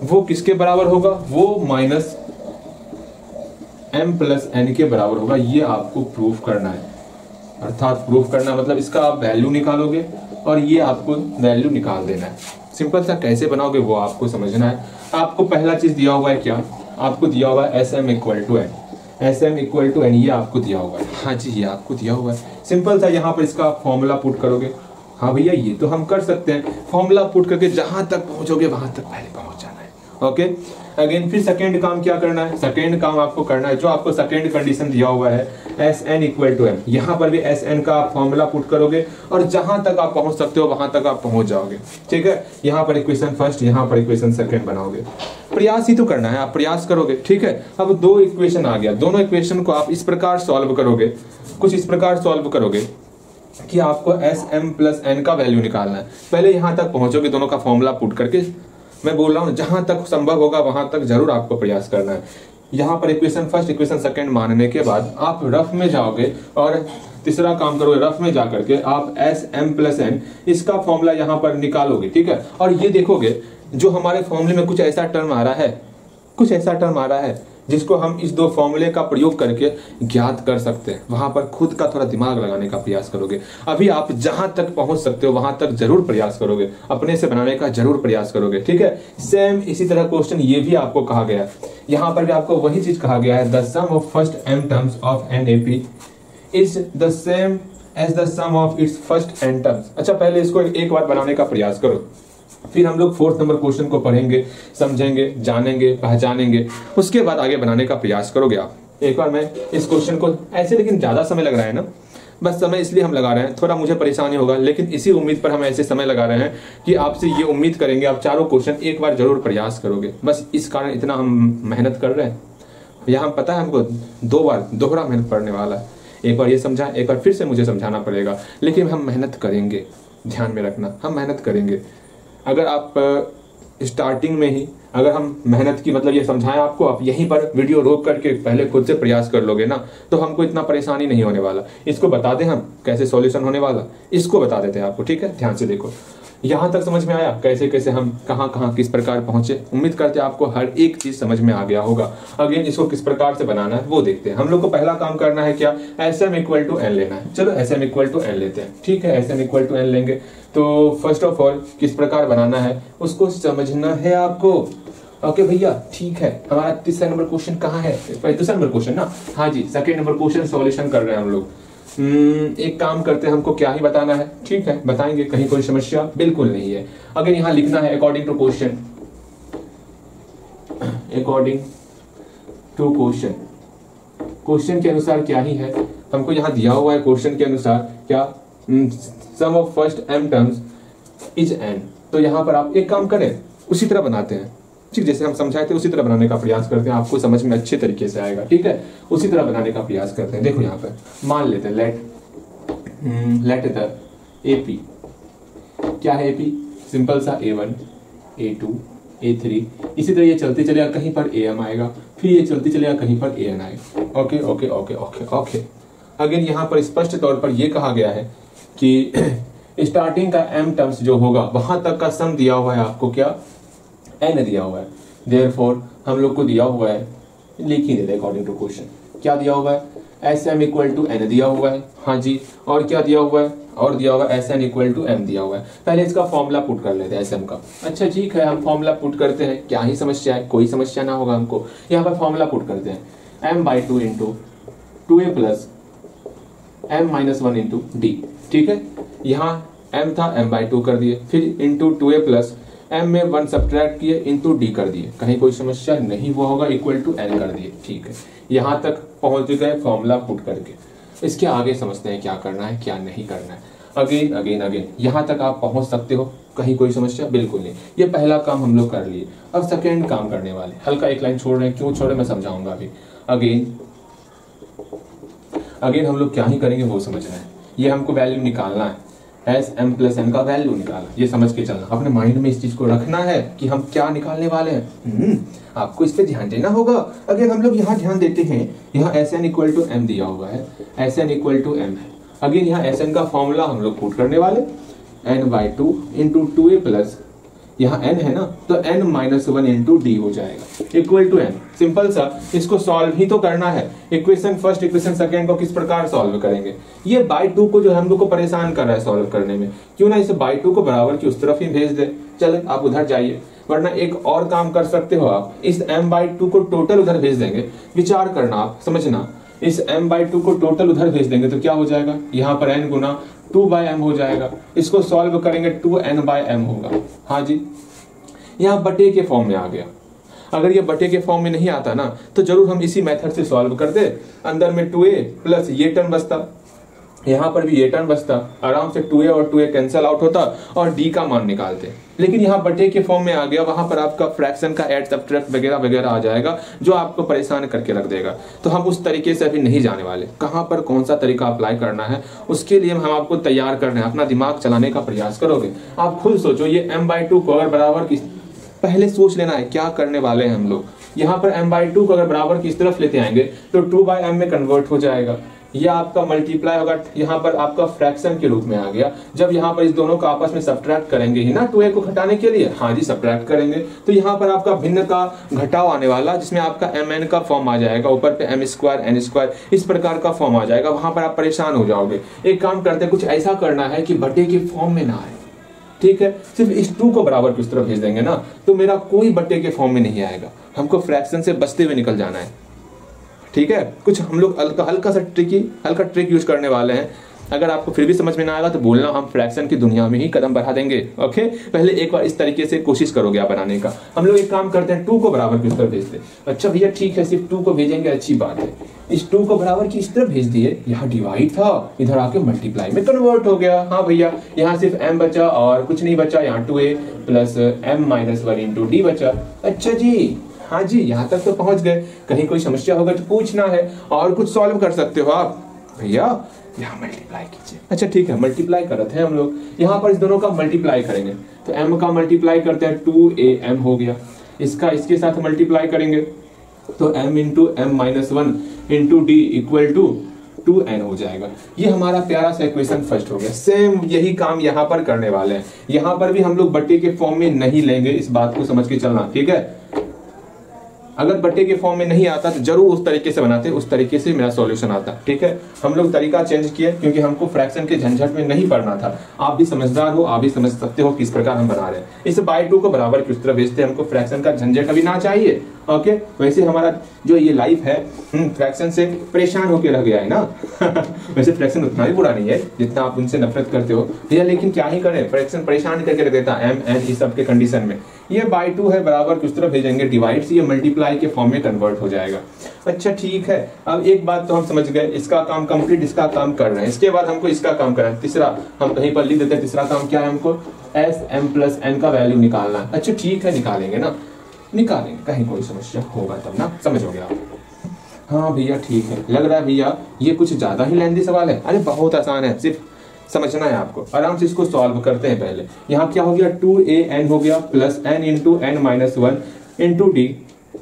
वो किसके बराबर होगा? वो माइनस m प्लस n के बराबर होगा। ये आपको प्रूफ करना है। अर्थात प्रूफ करना मतलब इसका आप वैल्यू निकालोगे और ये आपको वैल्यू निकाल देना है। सिंपल सा कैसे बनाओगे वो आपको समझना है। आपको पहला चीज दिया हुआ है क्या? आपको दिया हुआ है SM equal to n। Sm equal to n, ये आपको दिया हुआ है। हाँ जी, ये आपको दिया हुआ है। सिंपल था, यहाँ पर इसका फॉर्मूला पुट करोगे। हाँ भैया, ये तो हम कर सकते हैं। फॉर्मूला पुट करके जहां तक पहुंचोगे वहां तक पहले पहुंच जाना है। ओके, अगेन फिर सेकेंड काम क्या करना है? सेकेंड काम आपको करना है जो आपको सेकेंड कंडीशन दिया हुआ है, Sn इक्वल टू m। यहाँ पर भी Sn का आप फॉर्मूला पुट करोगे और जहां तक आप पहुंच सकते हो वहां तक आप पहुंच जाओगे। ठीक है, यहाँ पर इक्वेशन फर्स्ट, यहाँ पर इक्वेशन सेकेंड बनाओगे। प्रयास ही तो करना है, आप प्रयास करोगे। ठीक है, अब दो इक्वेशन आ गया, दोनों इक्वेशन को आप इस प्रकार सॉल्व करोगे, कुछ इस प्रकार सॉल्व करोगे कि आपको Sm प्लस n का वैल्यू निकालना है। पहले यहाँ तक पहुंचोगे दोनों का फॉर्मूला पुट करके। मैं बोल रहा हूँ जहां तक संभव होगा वहां तक जरूर आपको प्रयास करना है। यहाँ पर इक्वेशन फर्स्ट इक्वेशन सेकंड मानने के बाद आप रफ में जाओगे और तीसरा काम करोगे, रफ में जाकर के आप Sm प्लस n इसका फॉर्मूला यहाँ पर निकालोगे। ठीक है, और ये देखोगे जो हमारे फॉर्मूले में कुछ ऐसा टर्म आ रहा है, कुछ ऐसा टर्म आ रहा है जिसको हम इस दो फॉर्मूले का प्रयोग करके ज्ञात कर सकते हैं। वहां पर खुद का थोड़ा दिमाग लगाने का प्रयास करोगे। अभी आप जहां तक पहुंच सकते हो वहां तक जरूर प्रयास करोगे, अपने से बनाने का जरूर प्रयास करोगे। ठीक है, सेम इसी तरह क्वेश्चन ये भी आपको कहा गया है, यहाँ पर भी आपको वही चीज कहा गया है, the sum of first m terms of NAP is the same as the sum of its first n terms. अच्छा, पहले इसको एक बार बनाने का प्रयास करो, फिर हम लोग फोर्थ नंबर क्वेश्चन को पढ़ेंगे, समझेंगे, जानेंगे, पहचानेंगे, उसके बाद आगे बनाने का प्रयास करोगे आप। एक बार मैं इस क्वेश्चन को ऐसे, लेकिन ज्यादा समय लग रहा है ना, बस समय इसलिए हम लगा रहे हैं, थोड़ा मुझे परेशानी होगा, लेकिन इसी उम्मीद पर हम ऐसे समय लगा रहे हैं कि आपसे ये उम्मीद करेंगे आप चारों क्वेश्चन एक बार जरूर प्रयास करोगे। बस इस कारण इतना हम मेहनत कर रहे हैं। यहाँ पता है हमको 2 बार दोहरा मेहनत पड़ने वाला है। एक बार ये समझा, एक बार फिर से मुझे समझाना पड़ेगा, लेकिन हम मेहनत करेंगे। ध्यान में रखना, हम मेहनत करेंगे। अगर आप स्टार्टिंग में ही अगर हम मेहनत की मतलब ये समझाएं आपको, आप यहीं पर वीडियो रोक करके पहले खुद से प्रयास कर लोगे ना, तो हमको इतना परेशानी नहीं होने वाला। इसको बता दें हम कैसे सॉल्यूशन होने वाला, इसको बता देते हैं आपको। ठीक है, ध्यान से देखो, यहाँ तक समझ में आया कैसे कैसे हम कहाँ कहाँ किस प्रकार पहुंचे। उम्मीद करते हैं आपको हर एक चीज समझ में आ गया होगा। अगेन इसको किस प्रकार से बनाना है वो देखते हैं। हम लोग को पहला काम करना है क्या, Sm इक्वल टू n लेना है। चलो Sm इक्वल टू n लेते हैं। ठीक है, Sm इक्वल टू n लेंगे तो फर्स्ट ऑफ ऑल किस प्रकार बनाना है उसको समझना है आपको। ओके भैया, ठीक है, हमारा तीसरा नंबर क्वेश्चन कहाँ है? दूसरा नंबर क्वेश्चन ना, हाँ जी, सेकेंड नंबर क्वेश्चन सॉल्यूशन कर रहे हैं हम लोग। एक काम करते हैं, हमको क्या ही बताना है। ठीक है, बताएंगे, कहीं कोई समस्या बिल्कुल नहीं है। अगर यहाँ लिखना है according to question, according to question, question के अनुसार क्या ही है, हमको यहाँ दिया हुआ है क्वेश्चन के अनुसार क्या, sum of first m terms is n। तो यहाँ पर आप एक काम करें, उसी तरह बनाते हैं। ठीक, जैसे हम समझाए थे उसी तरह बनाने का प्रयास करते हैं, आपको समझ में अच्छे तरीके से आएगा। ठीक है, उसी तरह बनाने का प्रयास करते हैं। देखो यहाँ पर मान लेते हैं लेट द AP, क्या है AP? सिंपल सा A1 A2 A3, इसी तरह ये चलते चलेगा, कहीं पर AM आएगा, फिर ये चलते चलेगा, कहीं पर AN आएगा। Okay okay okay okay okay. Again यहाँ पर स्पष्ट तौर पर यह कहा गया है कि स्टार्टिंग का m टर्म्स जो होगा वहां तक का सम दिया हुआ है आपको, क्या n दिया हुआ है। देयरफॉर हम लोग को दिया हुआ है, लिख ही देते अकॉर्डिंग टू क्वेश्चन, क्या दिया हुआ है, Sm इक्वल टू n दिया हुआ है। हाँ जी, और क्या दिया हुआ है, और दिया हुआ है Sn इक्वल टू m दिया हुआ है। पहले इसका फॉर्मूला पुट कर लेते हैं Sm का। अच्छा ठीक है, हम फॉर्मूला पुट करते हैं, क्या ही समस्या है, कोई समस्या ना होगा हमको। यहाँ पर फॉर्मूला पुट करते हैं m/2 into 2a plus m-1 into d। ठीक है, यहाँ m था, m/2 कर दिए, फिर इंटू 2a प्लस m में 1 सब्ट्रैक्ट किए, इंटू d कर दिए, कहीं कोई समस्या नहीं हुआ होगा, इक्वल टू n कर दिए। ठीक है, यहाँ तक पहुंच गए फॉर्मूला पुट करके। इसके आगे समझते हैं क्या करना है क्या नहीं करना है। अगेन अगेन अगेन यहाँ तक आप पहुंच सकते हो, कहीं कोई समस्या बिल्कुल नहीं। ये पहला काम हम लोग कर लिए, अब सेकेंड काम करने वाले। हल्का एक लाइन छोड़ रहे हैं, क्यों छोड़ रहे हैं मैं समझाऊंगा अभी। अगेन हम लोग क्या ही करेंगे वो समझना है। ये हमको वैल्यू निकालना है, Sm प्लस n का वैल्यू निकालना, ये समझ के चलना, अपने माइंड में इस चीज को रखना है कि हम क्या निकालने वाले हैं। आपको इस पे ध्यान देना होगा। अगर हम लोग यहाँ ध्यान देते हैं, यहाँ Sn इक्वल टू m दिया हुआ है, Sn इक्वल टू m है। अगेन यहाँ Sn का फॉर्मूला हम लोग पुट करने वाले, n/2 इंटू 2a प्लस, यहाँ n है ना, तो n-1 इंटू d हो जाएगा, इक्वल टू n। सिंपल सा, इसको सॉल्व ही तो करना है। इक्वेशन फर्स्ट इक्वेशन सेकंड को किस प्रकार सॉल्व करेंगे, ये बाई 2 को जो हम लोग को परेशान कर रहा है सॉल्व करने में, क्यों ना इसे बाई 2 को बराबर की उस तरफ ही भेज दे। चले आप उधर जाइए, वरना एक और काम कर सकते हो आप, इस m/2 को टोटल उधर भेज देंगे। विचार करना, आप समझना, इस m/2 को टोटल उधर भेज देंगे तो क्या हो जाएगा, यहाँ पर n गुना 2/m हो जाएगा। इसको सॉल्व करेंगे 2n/m होगा। हाँ जी, यहाँ बटे के फॉर्म में आ गया। अगर ये बटे के फॉर्म में नहीं आता ना तो जरूर हम इसी मेथड से सॉल्व करते। अंदर में 2a प्लस ये टर्म बचता, यहाँ पर भी ये टर्म बचता, आराम से 2a और 2a कैंसिल आउट होता और d का मान निकालते। लेकिन यहाँ बटे के फॉर्म में आ गया, वहां पर आपका फ्रैक्शन का ऐड सब्ट्रैक्ट वगैरह वगैरह आ जाएगा जो आपको परेशान करके रख देगा। तो हम उस तरीके से अभी नहीं जाने वाले। कहाँ पर कौन सा तरीका अप्लाई करना है उसके लिए हम आपको तैयार कर रहे हैं। अपना दिमाग चलाने का प्रयास करोगे, आप खुद सोचो। ये m/2 को अगर बराबर किस, पहले सोच लेना है क्या करने वाले हैं हम लोग। यहाँ पर m/2 को अगर बराबर किस तरफ लेते आएंगे तो 2/m में कन्वर्ट हो जाएगा। यह आपका मल्टीप्लाई होगा, यहाँ पर आपका फ्रैक्शन के रूप में आ गया। जब यहाँ पर इस दोनों को आपस में सब्ट्रैक्ट करेंगे ही ना 2a को घटाने के लिए, हाँ जी सब्ट्रैक्ट करेंगे, तो यहाँ पर आपका भिन्न का घटाव आने वाला, जिसमें आपका mn का फॉर्म आ जाएगा, ऊपर पे m² n², इस प्रकार का फॉर्म आ जाएगा। वहां पर आप परेशान हो जाओगे। एक काम करते हैं, कुछ ऐसा करना है कि बटे के फॉर्म में ना आए, ठीक है। सिर्फ इस 2 को बराबर किस तरफ भेज देंगे ना तो मेरा कोई बटे के फॉर्म में नहीं आएगा। हमको फ्रैक्शन से बचते हुए निकल जाना है, ठीक है। कुछ हम लोग हल्का सा हल्का ट्रिक यूज करने वाले हैं। अगर आपको फिर भी समझ में ना आएगा तो बोलना, हम फ्रैक्शन की दुनिया में ही कदम बढ़ा देंगे। ओके, पहले एक बार इस तरीके से कोशिश करोगे आप बनाने का। हम लोग एक काम करते हैं, 2 को बराबर किस तरफ भेजते। अच्छा भैया ठीक है, सिर्फ 2 को भेजेंगे, अच्छी बात है। इस 2 को बराबर किस तरफ भेज दिए, यहाँ डिवाइड था, इधर आके मल्टीप्लाई में कन्वर्ट हो गया। हाँ भैया, यहाँ सिर्फ m बचा और कुछ नहीं बचा, यहाँ 2a plus m-1 into d बचा। अच्छा जी, हाँ जी, यहाँ तक तो पहुंच गए। कहीं कोई समस्या होगा तो पूछना है, और कुछ सॉल्व कर सकते हो आप। भैया यहाँ मल्टीप्लाई कीजिए। अच्छा ठीक है, मल्टीप्लाई करते हैं हम लोग। यहाँ पर इस दोनों का मल्टीप्लाई करेंगे तो m का मल्टीप्लाई करते हैं 2am हो गया। इसका इसके साथ मल्टीप्लाई करेंगे तो m into m-1 into d equal to 2n हो जाएगा। ये हमारा प्यारा सा इक्वेशन फर्स्ट हो गया। सेम यही काम यहाँ पर करने वाले हैं। यहाँ पर भी हम लोग बटे के फॉर्म में नहीं लेंगे, इस बात को समझ के चलना, ठीक है। अगर बटे के फॉर्म में नहीं आता तो जरूर उस तरीके से बनाते, उस तरीके से मेरा सॉल्यूशन आता, ठीक है। हम लोग तरीका चेंज किए क्योंकि हमको फ्रैक्शन के झंझट में नहीं पड़ना था। आप भी समझदार हो, आप भी समझ सकते हो किस प्रकार हम बना रहे हैं। इस बाय 2 को बराबर किस तरह भेजते हैं, हमको फ्रैक्शन का झंझट अभी ना चाहिए। ओके, वैसे हमारा जो ये लाइफ है फ्रैक्शन से परेशान होकर रह गया है ना। वैसे फ्रैक्शन उतना भी बुरा नहीं है जितना आप उनसे नफरत करते हो भैया, लेकिन क्या ही करें, फ्रैक्शन परेशान करके रख देता है m n इस सब के कंडीशन में। ये बाय 2 है, बराबर किस तरह भेजेंगे, डिवाइड से ये मल्टीप्लाई के फॉर्म में कन्वर्ट हो जाएगा। अच्छा ठीक है, अब एक बात तो हम समझ गए, इसका काम कंप्लीट, इसका काम कर रहे हैं। इसके बाद हमको इसका काम करना है। तीसरा हम कहीं पर लिख देते हैं, तीसरा काम क्या है, हमको s m प्लस n का वैल्यू निकालना है। अच्छा ठीक है, निकालेंगे ना, निकालेंगे, कहीं कोई समस्या होगा तब ना, समझोगे आप। हाँ भैया ठीक है, लग रहा है भैया ये कुछ ज्यादा ही लेंदी सवाल है। अरे बहुत आसान है, सिर्फ समझना है आपको। आराम से इसको सॉल्व करते हैं। पहले यहाँ क्या हो गया, 2an हो गया plus n into n-1 into d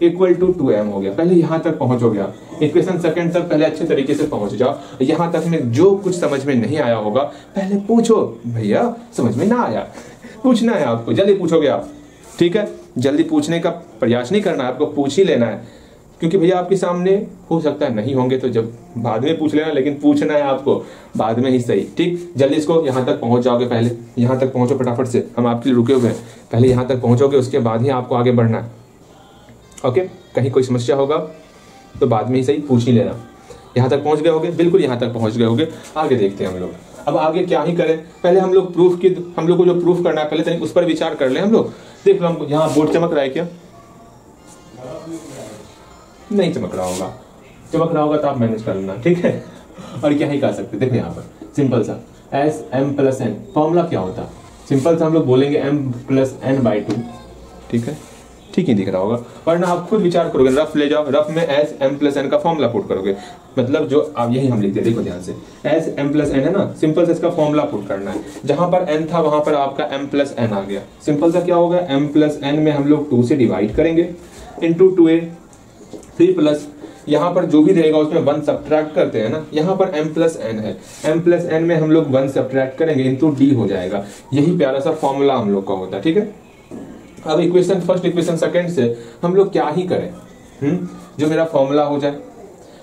equal to 2m हो गया। पहले यहाँ तक पहुंचोगे आप, इक्वेशन सेकंड तक पहले अच्छे तरीके से पहुंच जाओ। यहाँ तक में जो कुछ समझ में नहीं आया होगा पहले पूछो, भैया समझ में ना आया, पूछना है आपको, जल्दी पूछोगे आप, ठीक है। जल्दी पूछने का प्रयास नहीं करना है, आपको पूछ ही लेना है, क्योंकि भैया आपके सामने हो सकता है नहीं होंगे तो जब बाद में पूछ लेना, लेकिन पूछना है आपको बाद में ही सही, ठीक। जल्दी इसको यहाँ तक पहुंच जाओगे, पहले यहाँ तक पहुंचो फटाफट से, हम आपके लिए रुके हुए हैं। पहले यहाँ तक पहुंचोगे, उसके बाद ही आपको आगे बढ़ना है। ओके, कहीं कोई समस्या होगा तो बाद में ही सही पूछ ही लेना। यहाँ तक पहुंच गए होगे, बिल्कुल यहाँ तक पहुंच गए होगे। आगे देखते हैं हम लोग। अब आगे क्या ही करें, पहले हम लोग प्रूफ की, हम लोग को जो प्रूफ करना है पहले उस पर विचार कर ले हम लोग। देख लो, हमको यहाँ बोर्ड चमक रहा है क्या, नहीं चमक रहा होगा, चमक रहा होगा तो आप मैनेज कर लेना, ठीक है। और क्या ही कर सकते, देखो यहाँ पर सिंपल सा S m plus n, formula क्या होता है, सिंपल सा हम लोग बोलेंगे m प्लस n/2, ठीक है, ठीक ही दिख रहा होगा। वरना आप खुद विचार करोगे, रफ ले जाओ, रफ में एस m प्लस n का फॉर्मूला पुट करोगे, मतलब जो आप यही हम लिखते हैं, देखो ध्यान से, एस m प्लस n है ना, सिंपल से इसका फॉर्मूला पुट करना है। जहां पर n था वहां पर आपका m प्लस n आ गया। सिंपल सा क्या होगा, m प्लस n में हम लोग 2 से डिवाइड करेंगे इंटू 2a, फिर प्लस यहाँ पर जो भी रहेगा उसमें 1 सब्ट्रैक्ट करते हैं ना, यहाँ पर m प्लस n है, m प्लस n में हम लोग 1 सब्ट्रैक्ट करेंगे इंटू d हो जाएगा। यही प्यारा सा फॉर्मूला हम लोग का होता है, ठीक है। अब इक्वेशन फर्स्ट इक्वेशन सेकंड से हम लोग क्या ही करें, जो मेरा फॉर्मूला हो जाए।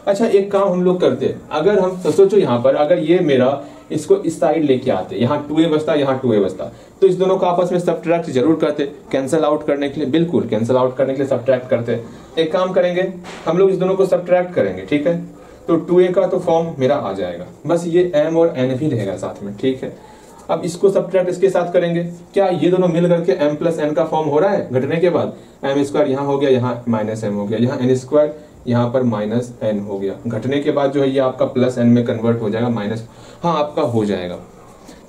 अच्छा एक काम हम लोग करते हैं, अगर हम सोचो यहाँ पर अगर ये मेरा इसको इस साइड लेके आते, यहाँ 2a बचता, यहाँ 2a बचता, तो इस दोनों को आपस में सब्ट्रैक्ट जरूर करते, कैंसिल आउट करने के लिए, बिल्कुल कैंसिल आउट करने के लिए सब्ट्रैक्ट करते। एक काम करेंगे हम लोग, इस दोनों को सब्ट्रैक्ट करेंगे, ठीक है, तो 2a का तो फॉर्म मेरा आ जाएगा, बस ये m और n भी रहेगा साथ में, ठीक है। अब इसको सब्ट्रैक्ट इसके साथ करेंगे, क्या ये दोनों मिल करके m प्लस n का फॉर्म हो रहा है घटने के बाद? m स्क्वायर यहाँ हो गया, यहाँ माइनस m हो गया, यहाँ n स्क्वायर यहाँ पर माइनस n हो गया, घटने के बाद जो है ये आपका प्लस n में कन्वर्ट हो जाएगा, माइनस, हाँ आपका हो जाएगा,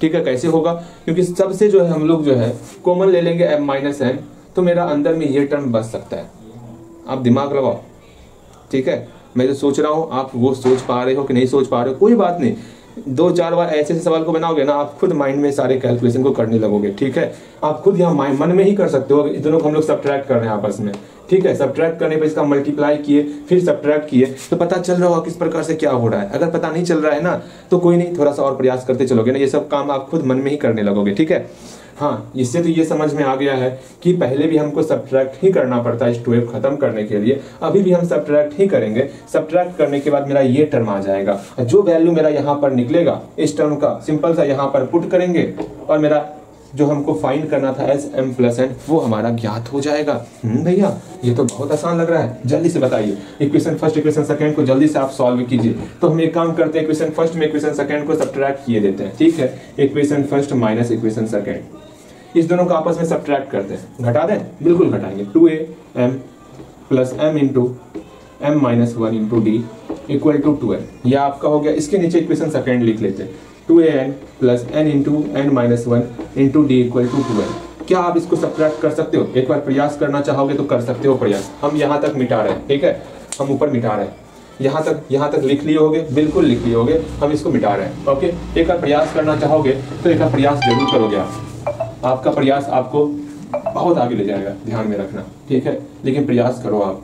ठीक है। कैसे होगा? क्योंकि सबसे जो है हम लोग जो है कॉमन ले लेंगे m माइनस n, तो मेरा अंदर में ये टर्म बच सकता है। आप दिमाग लगाओ, ठीक है, मैं जो सोच रहा हूँ आप वो सोच पा रहे हो कि नहीं सोच पा रहे हो, कोई बात नहीं, 2-4 बार ऐसे सवाल को बनाओगे ना, आप खुद माइंड में सारे कैलकुलेशन को करने लगोगे, ठीक है। आप खुद यहाँ मन में ही कर सकते हो, इन दोनों को हम लोग सब्ट्रैक्ट कर रहे हैं आपस में, ठीक है। सब्ट्रैक्ट करने पे इसका मल्टीप्लाई किए, फिर सब्ट्रैक्ट किए, तो पता चल रहा होगा किस प्रकार से क्या हो रहा है। अगर पता नहीं चल रहा है ना, तो कोई नहीं, थोड़ा सा और प्रयास करते चलोगे ना, ये सब काम आप खुद मन में ही करने लगोगे, ठीक है। हाँ, इससे तो ये समझ में आ गया है कि पहले भी हमको सब्ट्रैक्ट ही करना पड़ता है इस 2f खत्म करने के लिए, अभी भी हम सब्ट्रैक्ट ही करेंगे। सब्ट्रैक्ट करने के बाद मेरा ये टर्म आ जाएगा, जो वैल्यू मेरा यहाँ पर निकलेगा इस टर्म का, सिंपल सा यहाँ पर पुट करेंगे, और मेरा जो हमको फाइंड करना था एस m प्लस n वो हमारा ज्ञात हो जाएगा। भैया ये तो बहुत आसान लग रहा है, जल्दी से बताइए। इक्वेशन फर्स्ट इक्वेशन सेकंड को जल्दी से आप सॉल्व कीजिए। तो हम एक काम करते हैं, इक्वेशन फर्स्ट में इक्वेशन सेकंड को सब्ट्रैक्ट किए देते हैं, ठीक है। Equation first minus equation second, इस दोनों को आपस में सब्ट्रैक्ट करते हैं, घटा दें, बिल्कुल घटाएंगे। 2a m plus m into m minus 1 into d equal to 2n, यह आपका हो गया। इसके नीचे इक्वेशन सेकंड लिख लेते हैं, 2an plus n into n minus 1 into d equal to 2n। क्या आप इसको सब्ट्रैक्ट कर सकते हो? एक बार प्रयास करना चाहोगे तो कर सकते हो प्रयास। हम यहाँ तक मिटा रहे हैं, ठीक है, हम ऊपर मिटा रहे हैं, यहाँ तक लिख लिए होगे, बिल्कुल लिख लिए होगे, हम इसको मिटा रहे हैं, ओके। एक बार प्रयास करना चाहोगे तो एक बार प्रयास जरूर करोगे आप, आपका प्रयास आपको बहुत आगे ले जाएगा, ध्यान में रखना, ठीक है। लेकिन प्रयास करो आप,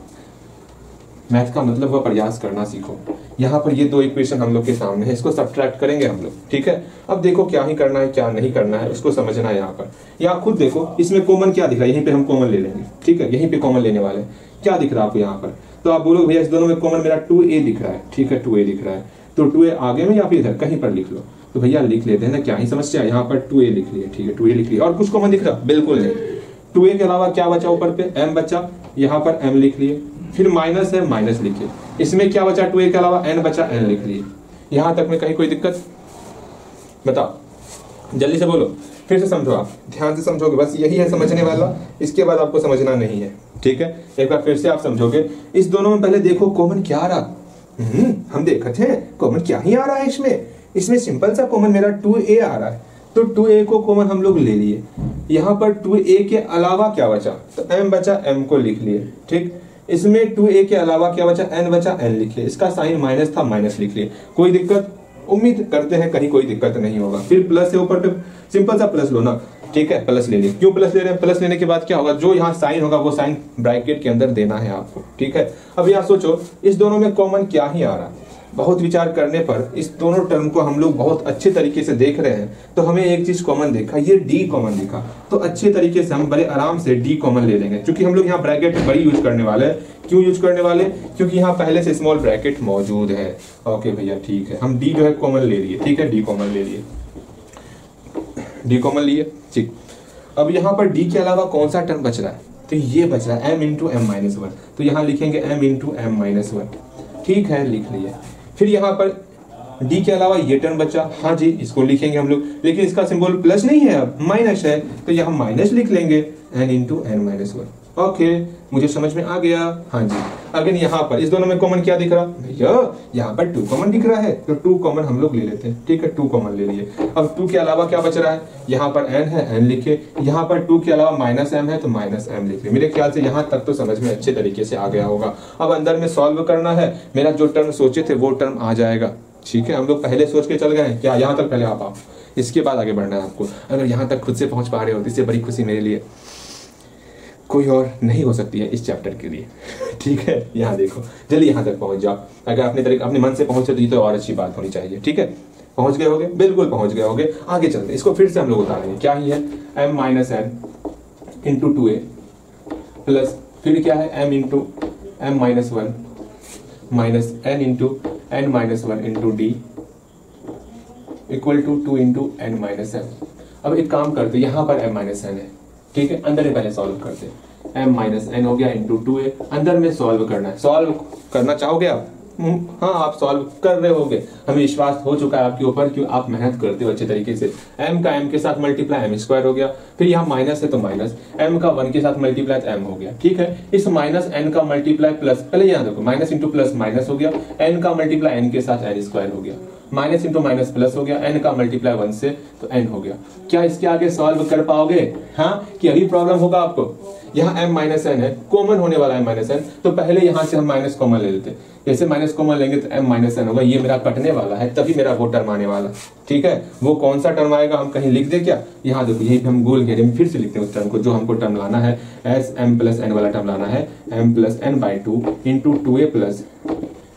मैथ का मतलब हुआ प्रयास करना सीखो। यहाँ पर ये 2 इक्वेशन हम लोग के सामने है, इसको सब्ट्रैक्ट करेंगे हम लोग, ठीक है। अब देखो क्या ही करना है क्या नहीं करना है उसको समझना है। यहाँ पर यहाँ खुद देखो, इसमें कॉमन क्या दिख रहा है, यहीं पे हम कॉमन ले लेंगे, ठीक है, यहीं पे कॉमन लेने वाले हैं। क्या दिख रहा है आपको यहाँ पर? तो आप बोलोगे भैया इस दोनों में कॉमन मेरा 2a दिख रहा है, ठीक है, 2a दिख रहा है, तो 2a आगे में या फिर इधर कहीं पर लिख लो। तो भैया लिख लेते हैं ना, क्या ही समस्या है, यहाँ पर 2a लिख लिया, ठीक है, 2a लिख लिया। और कुछ कॉमन दिख रहा? बिल्कुल नहीं। 2a के अलावा क्या बचा ऊपर पे? m बचा, यहाँ पर m लिख लिए, फिर माइनस है माइनस लिखिए, इसमें क्या बचा? 2a के अलावा n बचा, n लिख लिए। यहाँ तक में कहीं कोई दिक्कत? बताओ, जल्दी से बोलो, फिर से समझो, आप ध्यान से समझोगे, बस यही है समझने वाला, इसके बाद आपको समझना नहीं है, ठीक है। एक बार फिर से आप समझोगे। इस दोनों में पहले देखो कॉमन क्या आ रहा, हम देखते हैं कॉमन क्या ही आ रहा है इसमें सिंपल सा कॉमन मेरा 2a आ रहा है, तो 2a को कॉमन हम लोग ले लिए। यहाँ पर 2a के अलावा क्या बचा? तो m बचा, m को लिख लिए, ठीक। इसमें 2a के अलावा क्या बचा? n बचा, n लिख लिए। इसका साइन माइनस था, माइनस लिख लिए। कोई दिक्कत? उम्मीद करते हैं कहीं कोई दिक्कत नहीं होगा। फिर प्लस है ऊपर पे, सिंपल सा प्लस लो ना, ठीक है, प्लस ले लिए। क्यों प्लस ले रहे हैं? प्लस लेने के बाद क्या होगा, जो यहाँ साइन होगा वो साइन ब्रैकेट के अंदर देना है आपको, ठीक है। अब यहाँ सोचो इस दोनों में कॉमन क्या ही आ रहा है। बहुत विचार करने पर इस दोनों टर्म को हम लोग बहुत अच्छे तरीके से देख रहे हैं, तो हमें एक चीज कॉमन देखा, ये डी कॉमन दिखा, तो अच्छे तरीके से हम बड़े आराम से डी कॉमन ले लेंगे, क्योंकि हम लोग यहाँ ब्रैकेट बड़ी यूज करने वाले हैं। क्यों यूज करने वाले? क्योंकि यहाँ पहले से स्मॉल ब्रैकेट मौजूद है। ओके भैया ठीक है, हम डी जो है कॉमन ले लिए, ठीक है, डी कॉमन ले लिए, डी कॉमन लिए, ठीक। अब यहाँ पर डी के अलावा कौन सा टर्म बच रहा है? तो ये बच रहा है m इंटू एम माइनस 1, तो यहाँ लिखेंगे m इंटू एम माइनस 1, ठीक है, लिख लिए। फिर यहाँ पर d के अलावा ये टर्म बचा, हाँ जी, इसको लिखेंगे हम लोग, लेकिन इसका सिंबल प्लस नहीं है, अब माइनस है, तो यहाँ माइनस लिख लेंगे n into n minus 1। Okay, मुझे समझ में आ गया, हाँ जी। अगेन यहाँ पर इस दोनों में कॉमन क्या दिख रहा भैया? यहाँ पर 2 कॉमन दिख रहा है, तो 2 कॉमन हम लोग ले लेते हैं, ठीक है, 2 कॉमन ले लिए। अब 2 के अलावा क्या बच रहा है? यहाँ पर n है, n लिखे, यहाँ पर 2 के अलावा माइनस m है, तो माइनस m लिख लिए। मेरे ख्याल से यहाँ तक तो समझ में अच्छे तरीके से आ गया होगा। अब अंदर में सॉल्व करना है, मेरा जो टर्म सोचे थे वो टर्म आ जाएगा, ठीक है। हम लोग पहले सोच के चल गए हैं क्या? यहाँ तक पहले आप इसके बाद आगे बढ़ना है आपको। अगर यहाँ तक खुद से पहुंच पा रहे हो तो इससे बड़ी खुशी मेरे लिए कोई और नहीं हो सकती है इस चैप्टर के लिए, ठीक है। यहाँ देखो, जल्दी यहाँ तक पहुंच जाओ। अगर अपने मन से पहुंचे तो ये तो और अच्छी बात होनी चाहिए, ठीक है। पहुंच गए होगे, बिल्कुल पहुंच गए होगे। आगे चलते, इसको फिर से हम लोग उतारेंगे। क्या ही है? m minus n into 2a plus फिर क्या है m into m minus 1 minus n into n minus 1 into d equal to 2 into n minus m. अब एक काम करते, यहाँ पर m माइनस एन है, ठीक है, अंदर में पहले सॉल्व करते, m माइनस एन हो गया इंटू 2a, अंदर में सॉल्व करना है। सॉल्व करना चाहोगे आप? हाँ, आप सॉल्व कर रहे होगे, हमें विश्वास हो चुका है आपके ऊपर, क्यों आप मेहनत करते हो अच्छे तरीके से। m का m के साथ मल्टीप्लाई m स्क्वायर हो गया, फिर यहाँ माइनस है तो माइनस, m का 1 के साथ मल्टीप्लाई तो m हो गया, ठीक है। इस माइनस n का मल्टीप्लाई प्लस, पहले यहाँ देखो माइनस इंटू प्लस माइनस हो गया, n का मल्टीप्लाई n के साथ n स्क्वायर हो गया, माइनस इंटू माइनस प्लस हो गया, n का मल्टीप्लाई 1 से तो n हो गया। क्या इसके आगे सॉल्व कर पाओगे? हाँ, कि अभी प्रॉब्लम होगा आपको। यहाँ m माइनस एन है, कॉमन होने वाला है माइनस एन, तो पहले यहाँ से हम माइनस कॉमन ले लेते, जैसे माइनस कॉमन लेंगे तो m माइनस एन होगा, ये मेरा कटने वाला है, तभी मेरा वो टर्म आने वाला, ठीक है। वो कौन सा टर्म आएगा हम कहीं लिख दे क्या? यहाँ देखो, यही पे हम गोल घेरे में फिर से लिखते हैं उस टर्म को, जो हमको टर्म लाना है, एस m प्लस एन वाला टर्म लाना है, m plus n by 2 into 2a plus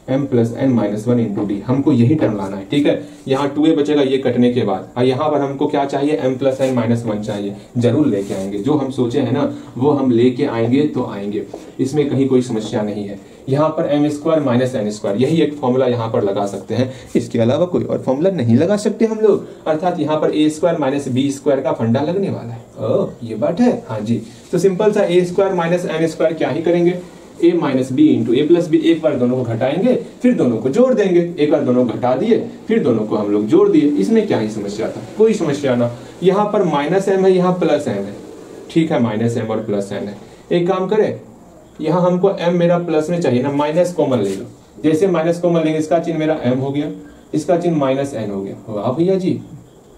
m plus n minus 1 into d, हमको यही टर्म लाना है, ठीक है। यहाँ 2a बचेगा ये कटने के बाद, और यहाँ पर हमको क्या चाहिए? m प्लस एन माइनस 1 चाहिए, जरूर लेके आएंगे, जो हम सोचे हैं ना वो हम लेके आएंगे तो आएंगे, इसमें कहीं कोई समस्या नहीं है। यहाँ पर m square minus n square, यही एक फॉर्मूला यहाँ पर लगा सकते हैं, इसके अलावा कोई और फॉर्मूला नहीं लगा सकते हम लोग, अर्थात यहाँ पर a square minus b square का फंडा लगने वाला है। ओह, ये बात है, हाँ जी। तो सिंपल सा a square minus n square क्या ही करेंगे, a minus b into a plus b, एक बार दोनों को घटाएंगे फिर दोनों को जोड़ देंगे, एक बार दोनों को घटा दिए फिर दोनों को हम लोग जोड़ दिए, इसमें क्या ही समस्या था? कोई समस्या ना। यहाँ पर माइनस एम है, यहाँ प्लस एम है, ठीक है, माइनस एम और प्लस एम है। एक काम करें, यहाँ हमको m मेरा प्लस में चाहिए ना, माइनस कॉमन ले लो, जैसे माइनस कॉमन लेंगे इसका चिन्ह मेरा m हो गया, इसका चिन्ह माइनस n हो गया। वाह भैया जी,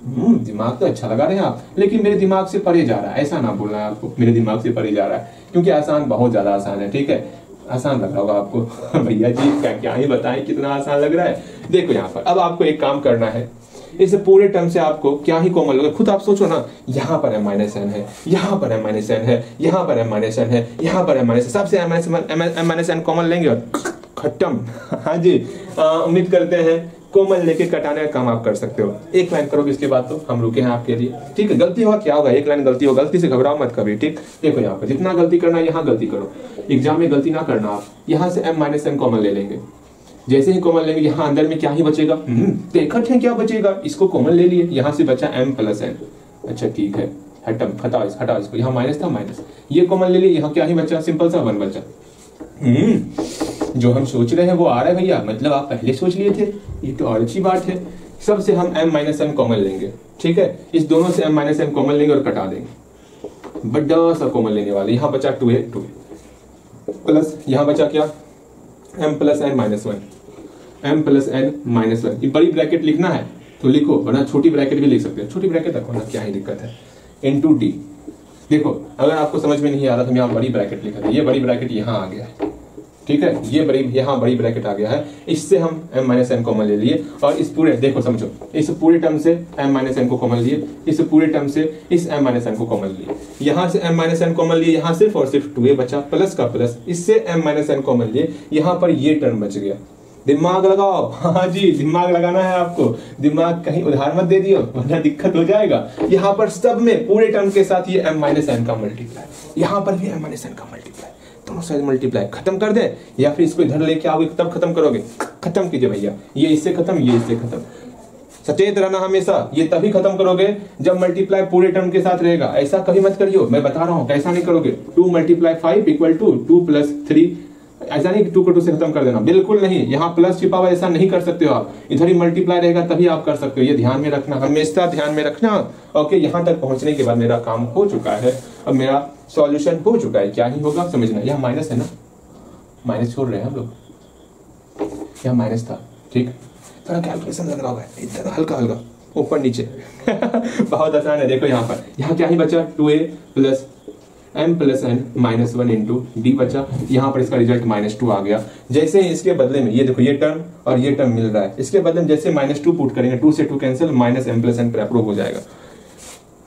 दिमाग तो अच्छा लगा रहे हैं आप, लेकिन मेरे दिमाग से परे जा रहा है, ऐसा ना बोलना है आपको, मेरे दिमाग से परे जा रहा है, क्योंकि आसान, बहुत ज्यादा आसान है, ठीक है। आसान लग रहा होगा आपको भैया जी, क्या ही बताएं कितना आसान लग रहा है। देखो यहाँ पर अब आपको एक काम करना है, इस पूरे टर्म से आपको क्या ही कॉमन लगे, खुद आप सोचो ना, यहाँ पर m माइनस एन है, यहाँ पर m माइनस एन है, यहाँ पर m माइनस एन है, यहाँ पर m माइनस, सबसे m माइनस एन कॉमन लेंगे और खत्म। हाँ जी, उम्मीद करते हैं कॉमन लेके कटाने का काम आप कर सकते हो। एक लाइन करोगे इसके बाद तो हम रुके हैं आपके लिए, ठीक है। गलती होगा क्या होगा, एक लाइन गलती हो, गलती से घबराओ मत कभी, ठीक। देखो यहाँ पर जितना गलती करना है यहाँ गलती करो, एग्जाम में गलती ना करना आप। यहाँ से m माइनस एन कॉमन ले लेंगे, जैसे ही कॉमन लेंगे यहाँ अंदर में क्या ही बचेगा, देखा है क्या बचेगा, इसको कॉमन ले लिए, यहाँ से बचा m प्लस एन। अच्छा ठीक है, हटाओ इसको, यहाँ माइनस था माइनस, ये कॉमन ले लिए, यहाँ क्या ही बचा, सिंपल सा 1 बचा। जो हम सोच रहे हैं वो आ रहा है भैया, मतलब आप पहले सोच लिए थे, ये तो और अच्छी बात है। सबसे हम m माइनस एन कॉमन लेंगे, ठीक है, इस दोनों से m माइनस एन कॉमन लेंगे और कटा देंगे, बड़ा सा कॉमन लेने वाले। यहाँ बचा 2a प्लस, यहाँ बचा क्या, m plus n minus 1, m plus n minus 1। ये बड़ी ब्रैकेट लिखना है तो लिखो, वरना छोटी ब्रैकेट भी लिख सकते हो, छोटी ब्रैकेट रखो ना, क्या ही दिक्कत है, इंटू डी। देखो अगर आपको समझ में नहीं आ रहा तो मैं यहाँ बड़ी ब्रैकेट लिखा था, ये बड़ी ब्रैकेट यहाँ आ गया है, ठीक है, ये यहाँ बड़ी ब्रैकेट आ गया है, इससे हम m माइनस एन कॉमन ले लिए, और इस पूरे, देखो समझो, इस पूरे टर्म से m माइनस एन को कॉमन लिए, इस पूरे टर्म से इस m माइनस एन को कॉमन लिए, यहाँ से m माइनस एन कॉमन लिए, यहाँ सिर्फ और सिर्फ 2a बचा, प्लस का प्लस, इससे m माइनस एन कॉमन लिए, यहाँ पर ये टर्म बच गया। दिमाग लगाओ, हाँ जी, दिमाग लगाना है आपको, दिमाग कहीं उधार मत दे दियो वरना दिक्कत हो जाएगा। यहाँ पर सब में पूरे टर्म के साथ ये m माइनस एन का मल्टीप्लाई, यहाँ पर भी m माइनस एन का मल्टीप्लाई, दोनों साइड मल्टीप्लाई। खत्म कर दे, या फिर इसको इधर लेके आओगे तब खत्म करोगे, खत्म कीजिए भैया, ये इससे खत्म, ये इससे खत्म। सचेत रहना हमेशा, ये तभी खत्म करोगे जब मल्टीप्लाई पूरे टर्म के साथ रहेगा, ऐसा कभी मत करियो, मैं बता रहा हूँ कैसा नहीं करोगे। 2 मल्टीप्लाई 5 इक्वल टू 2 प्लस 3, ऐसा नहीं कि 2 को 2 से खत्म कर देना, बिल्कुल नहीं, यहाँ प्लस छिपा हुआ, ऐसा नहीं कर सकते हो आप, इधर ही मल्टीप्लाई रहेगा तभी आप कर सकते हो, ये ध्यान में रखना, हमेशा ध्यान में रखना। ओके, यहाँ तक पहुंचने के बाद मेरा काम हो चुका है, अब मेरा सॉल्यूशन हो चुका है, क्या ही होगा समझना। यहाँ माइनस है ना, माइनस छोड़ रहे हैं हम लोग, यहाँ माइनस था, ठीक, थोड़ा कैलकुलेशन लग रहा होगा, इतना हल्का हल्का ऊपर नीचे बहुत आसान है। देखो यहाँ पर, यहाँ क्या ही बचा, 2a plus m plus n minus 1 into d बचा, यहाँ पर इसका रिजल्ट -2 आ गया। जैसे इसके बदले में ये देखो, ये टर्म और ये टर्म मिल रहा है, इसके बदले में जैसे -2 पुट करेंगे, 2 से 2 cancel, minus m plus n पर अप्रूव हो जाएगा।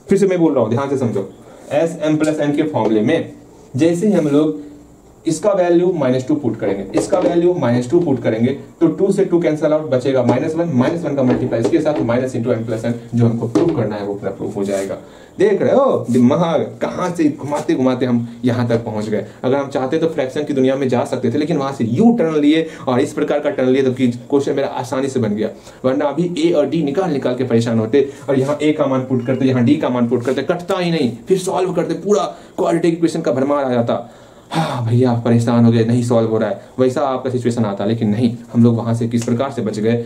फिर से मैं बोल रहा हूँ, ध्यान से समझो, एस m प्लस एन के फॉर्मूले में जैसे ही हम लोग इसका वैल्यू -2 पुट करेंगे, इसका वैल्यू -2 पुट करेंगे, तो 2 से 2 कैंसिल आउट, बचेगा -1 का मल्टीप्लाई इसके साथ minus into m plus n, जो हमको प्रूव करना है वो पूरा प्रूफ हो जाएगा। देख रहे हो दिमाग कहाँ से घुमाते घुमाते हम यहाँ तक पहुंच गए। अगर हम चाहते तो फ्रैक्शन की दुनिया में जा सकते थे, लेकिन वहां से यू टर्न लिए और इस प्रकार का टर्न लिए तो क्वेश्चन मेरा आसानी से बन गया, वरना अभी ए और डी निकाल निकाल के परेशान होते और यहाँ ए का मान पुट करते, यहाँ डी का मान पुट करते, कटता ही नहीं, फिर सॉल्व करते, पूरा क्वाड्रेटिक इक्वेशन का भरमार आ जाता। हाँ भैया परेशान हो गए, नहीं सॉल्व हो रहा है, वैसा आपका सिचुएशन आता, लेकिन नहीं, हम लोग वहां से किस प्रकार से बच गए